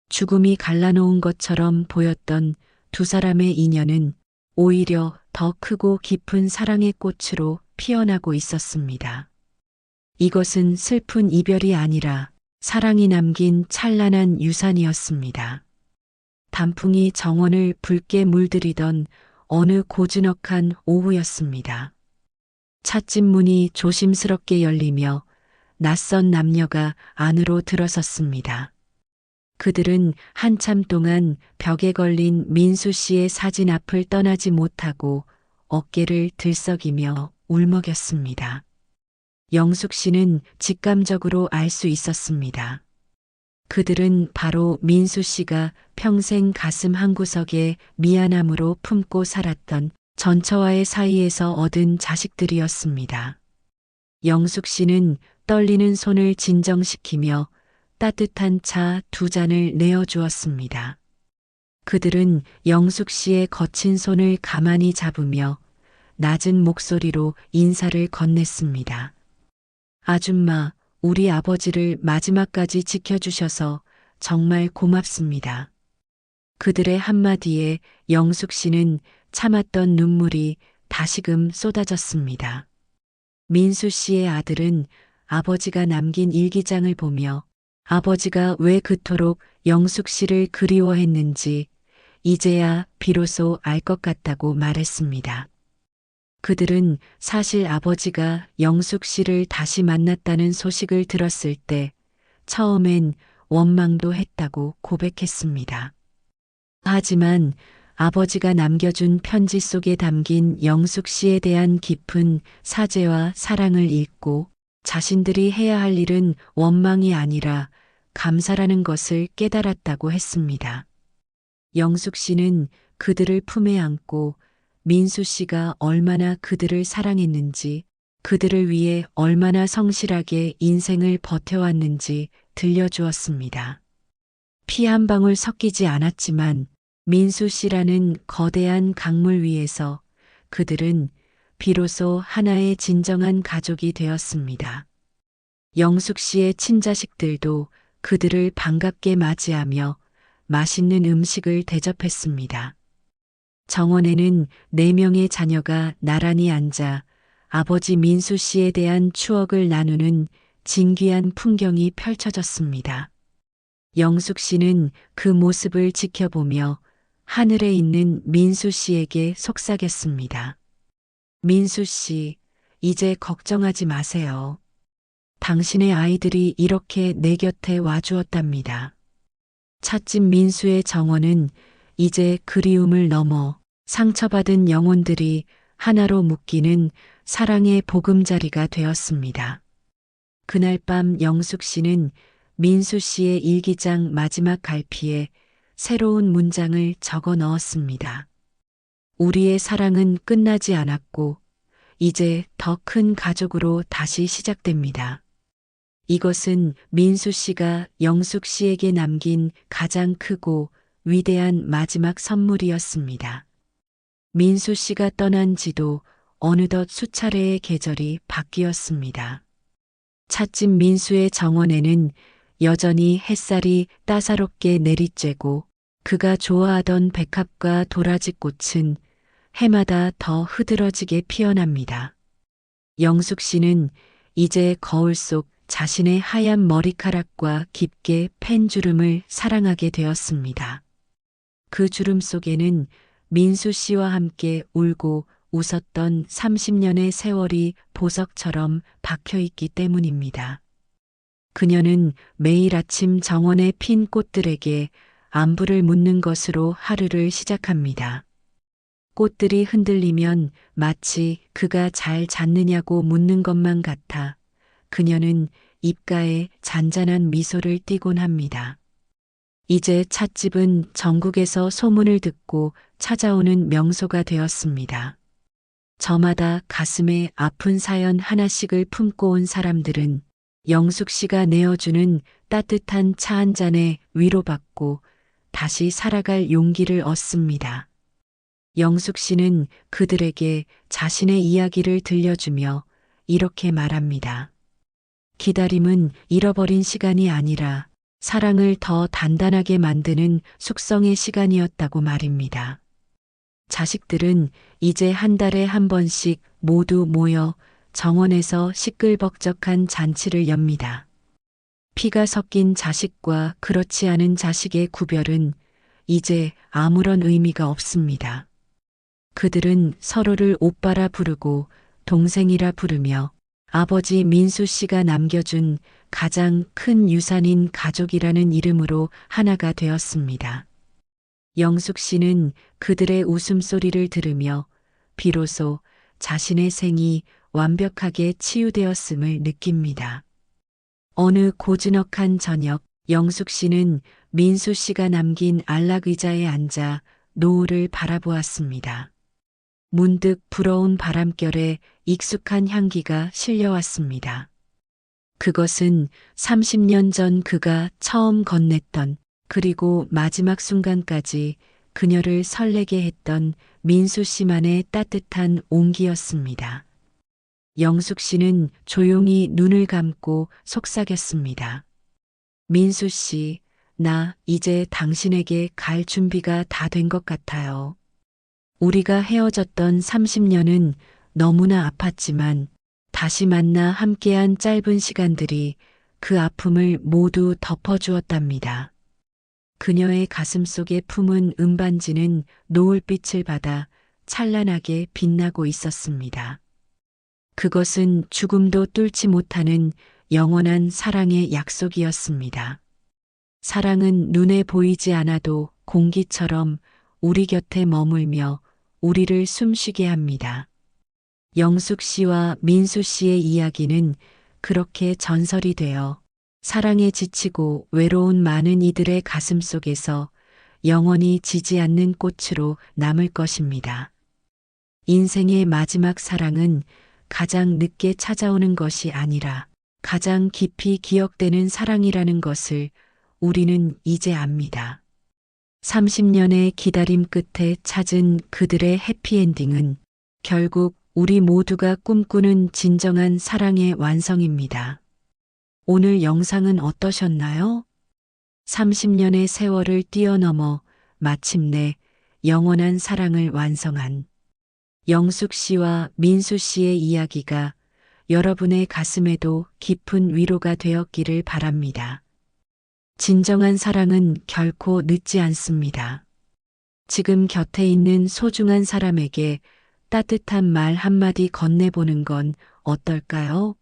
죽음이 갈라놓은 것처럼 보였던 두 사람의 인연은 오히려 더 크고 깊은 사랑의 꽃으로 피어나고 있었습니다. 이것은 슬픈 이별이 아니라 사랑이 남긴 찬란한 유산이었습니다. 단풍이 정원을 붉게 물들이던 어느 고즈넉한 오후였습니다. 찻집 문이 조심스럽게 열리며 낯선 남녀가 안으로 들어섰습니다. 그들은 한참 동안 벽에 걸린 민수 씨의 사진 앞을 떠나지 못하고 어깨를 들썩이며 울먹였습니다. 영숙 씨는 직감적으로 알 수 있었습니다. 그들은 바로 민수 씨가 평생 가슴 한구석에 미안함으로 품고 살았던 전처와의 사이에서 얻은 자식들이었습니다. 영숙 씨는 떨리는 손을 진정시키며 따뜻한 차 두 잔을 내어주었습니다. 그들은 영숙 씨의 거친 손을 가만히 잡으며 낮은 목소리로 인사를 건넸습니다. 아줌마, 우리 아버지를 마지막까지 지켜주셔서 정말 고맙습니다. 그들의 한마디에 영숙 씨는 참았던 눈물이 다시금 쏟아졌습니다. 민수 씨의 아들은 아버지가 남긴 일기장을 보며 아버지가 왜 그토록 영숙 씨를 그리워했는지 이제야 비로소 알 것 같다고 말했습니다. 그들은 사실 아버지가 영숙 씨를 다시 만났다는 소식을 들었을 때 처음엔 원망도 했다고 고백했습니다. 하지만 아버지가 남겨준 편지 속에 담긴 영숙 씨에 대한 깊은 사죄와 사랑을 읽고 자신들이 해야 할 일은 원망이 아니라 감사라는 것을 깨달았다고 했습니다. 영숙 씨는 그들을 품에 안고 민수 씨가 얼마나 그들을 사랑했는지, 그들을 위해 얼마나 성실하게 인생을 버텨왔는지 들려주었습니다. 피 한 방울 섞이지 않았지만 민수 씨라는 거대한 강물 위에서 그들은 비로소 하나의 진정한 가족이 되었습니다. 영숙 씨의 친자식들도 그들을 반갑게 맞이하며 맛있는 음식을 대접했습니다. 정원에는 4명의 자녀가 나란히 앉아 아버지 민수 씨에 대한 추억을 나누는 진귀한 풍경이 펼쳐졌습니다. 영숙 씨는 그 모습을 지켜보며 하늘에 있는 민수 씨에게 속삭였습니다. 민수 씨, 이제 걱정하지 마세요. 당신의 아이들이 이렇게 내 곁에 와주었답니다. 찻집 민수의 정원은 이제 그리움을 넘어 상처받은 영혼들이 하나로 묶이는 사랑의 보금자리가 되었습니다. 그날 밤 영숙 씨는 민수 씨의 일기장 마지막 갈피에 새로운 문장을 적어 넣었습니다. 우리의 사랑은 끝나지 않았고 이제 더 큰 가족으로 다시 시작됩니다. 이것은 민수 씨가 영숙 씨에게 남긴 가장 크고 위대한 마지막 선물이었습니다. 민수 씨가 떠난 지도 어느덧 수차례의 계절이 바뀌었습니다. 찻집 민수의 정원에는 여전히 햇살이 따사롭게 내리쬐고 그가 좋아하던 백합과 도라지 꽃은 해마다 더 흐드러지게 피어납니다. 영숙 씨는 이제 거울 속 자신의 하얀 머리카락과 깊게 팬 주름을 사랑하게 되었습니다. 그 주름 속에는 민수 씨와 함께 울고 웃었던 30년의 세월이 보석처럼 박혀 있기 때문입니다. 그녀는 매일 아침 정원에 핀 꽃들에게 안부를 묻는 것으로 하루를 시작합니다. 꽃들이 흔들리면 마치 그가 잘 잤느냐고 묻는 것만 같아 그녀는 입가에 잔잔한 미소를 띠곤 합니다. 이제 찻집은 전국에서 소문을 듣고 찾아오는 명소가 되었습니다. 저마다 가슴에 아픈 사연 하나씩을 품고 온 사람들은 영숙 씨가 내어주는 따뜻한 차 한 잔에 위로받고 다시 살아갈 용기를 얻습니다. 영숙 씨는 그들에게 자신의 이야기를 들려주며 이렇게 말합니다. 기다림은 잃어버린 시간이 아니라 사랑을 더 단단하게 만드는 숙성의 시간이었다고 말입니다. 자식들은 이제 한 달에 한 번씩 모두 모여 정원에서 시끌벅적한 잔치를 엽니다. 피가 섞인 자식과 그렇지 않은 자식의 구별은 이제 아무런 의미가 없습니다. 그들은 서로를 오빠라 부르고 동생이라 부르며 아버지 민수 씨가 남겨준 가장 큰 유산인 가족이라는 이름으로 하나가 되었습니다. 영숙 씨는 그들의 웃음소리를 들으며 비로소 자신의 생이 완벽하게 치유되었음을 느낍니다. 어느 고즈넉한 저녁, 영숙 씨는 민수 씨가 남긴 안락 의자에 앉아 노을을 바라보았습니다. 문득 불어온 바람결에 익숙한 향기가 실려왔습니다. 그것은 30년 전 그가 처음 건넸던 그리고 마지막 순간까지 그녀를 설레게 했던 민수 씨만의 따뜻한 온기였습니다. 영숙 씨는 조용히 눈을 감고 속삭였습니다. 민수 씨, 나 이제 당신에게 갈 준비가 다 된 것 같아요. 우리가 헤어졌던 30년은 너무나 아팠지만 다시 만나 함께한 짧은 시간들이 그 아픔을 모두 덮어주었답니다. 그녀의 가슴 속에 품은 은반지는 노을빛을 받아 찬란하게 빛나고 있었습니다. 그것은 죽음도 뚫지 못하는 영원한 사랑의 약속이었습니다. 사랑은 눈에 보이지 않아도 공기처럼 우리 곁에 머물며 우리를 숨쉬게 합니다. 영숙 씨와 민수 씨의 이야기는 그렇게 전설이 되어 사랑에 지치고 외로운 많은 이들의 가슴 속에서 영원히 지지 않는 꽃으로 남을 것입니다. 인생의 마지막 사랑은 가장 늦게 찾아오는 것이 아니라 가장 깊이 기억되는 사랑이라는 것을 우리는 이제 압니다. 30년의 기다림 끝에 찾은 그들의 해피엔딩은 결국 우리 모두가 꿈꾸는 진정한 사랑의 완성입니다. 오늘 영상은 어떠셨나요? 30년의 세월을 뛰어넘어 마침내 영원한 사랑을 완성한 영숙 씨와 민수 씨의 이야기가 여러분의 가슴에도 깊은 위로가 되었기를 바랍니다. 진정한 사랑은 결코 늦지 않습니다. 지금 곁에 있는 소중한 사람에게 따뜻한 말 한마디 건네보는 건 어떨까요?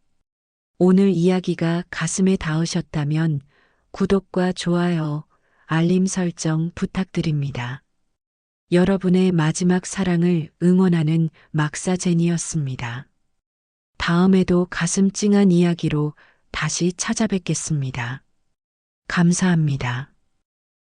오늘 이야기가 가슴에 닿으셨다면 구독과 좋아요, 알림 설정 부탁드립니다. 여러분의 마지막 사랑을 응원하는 막사제니였습니다. 다음에도 가슴 찡한 이야기로 다시 찾아뵙겠습니다. 감사합니다.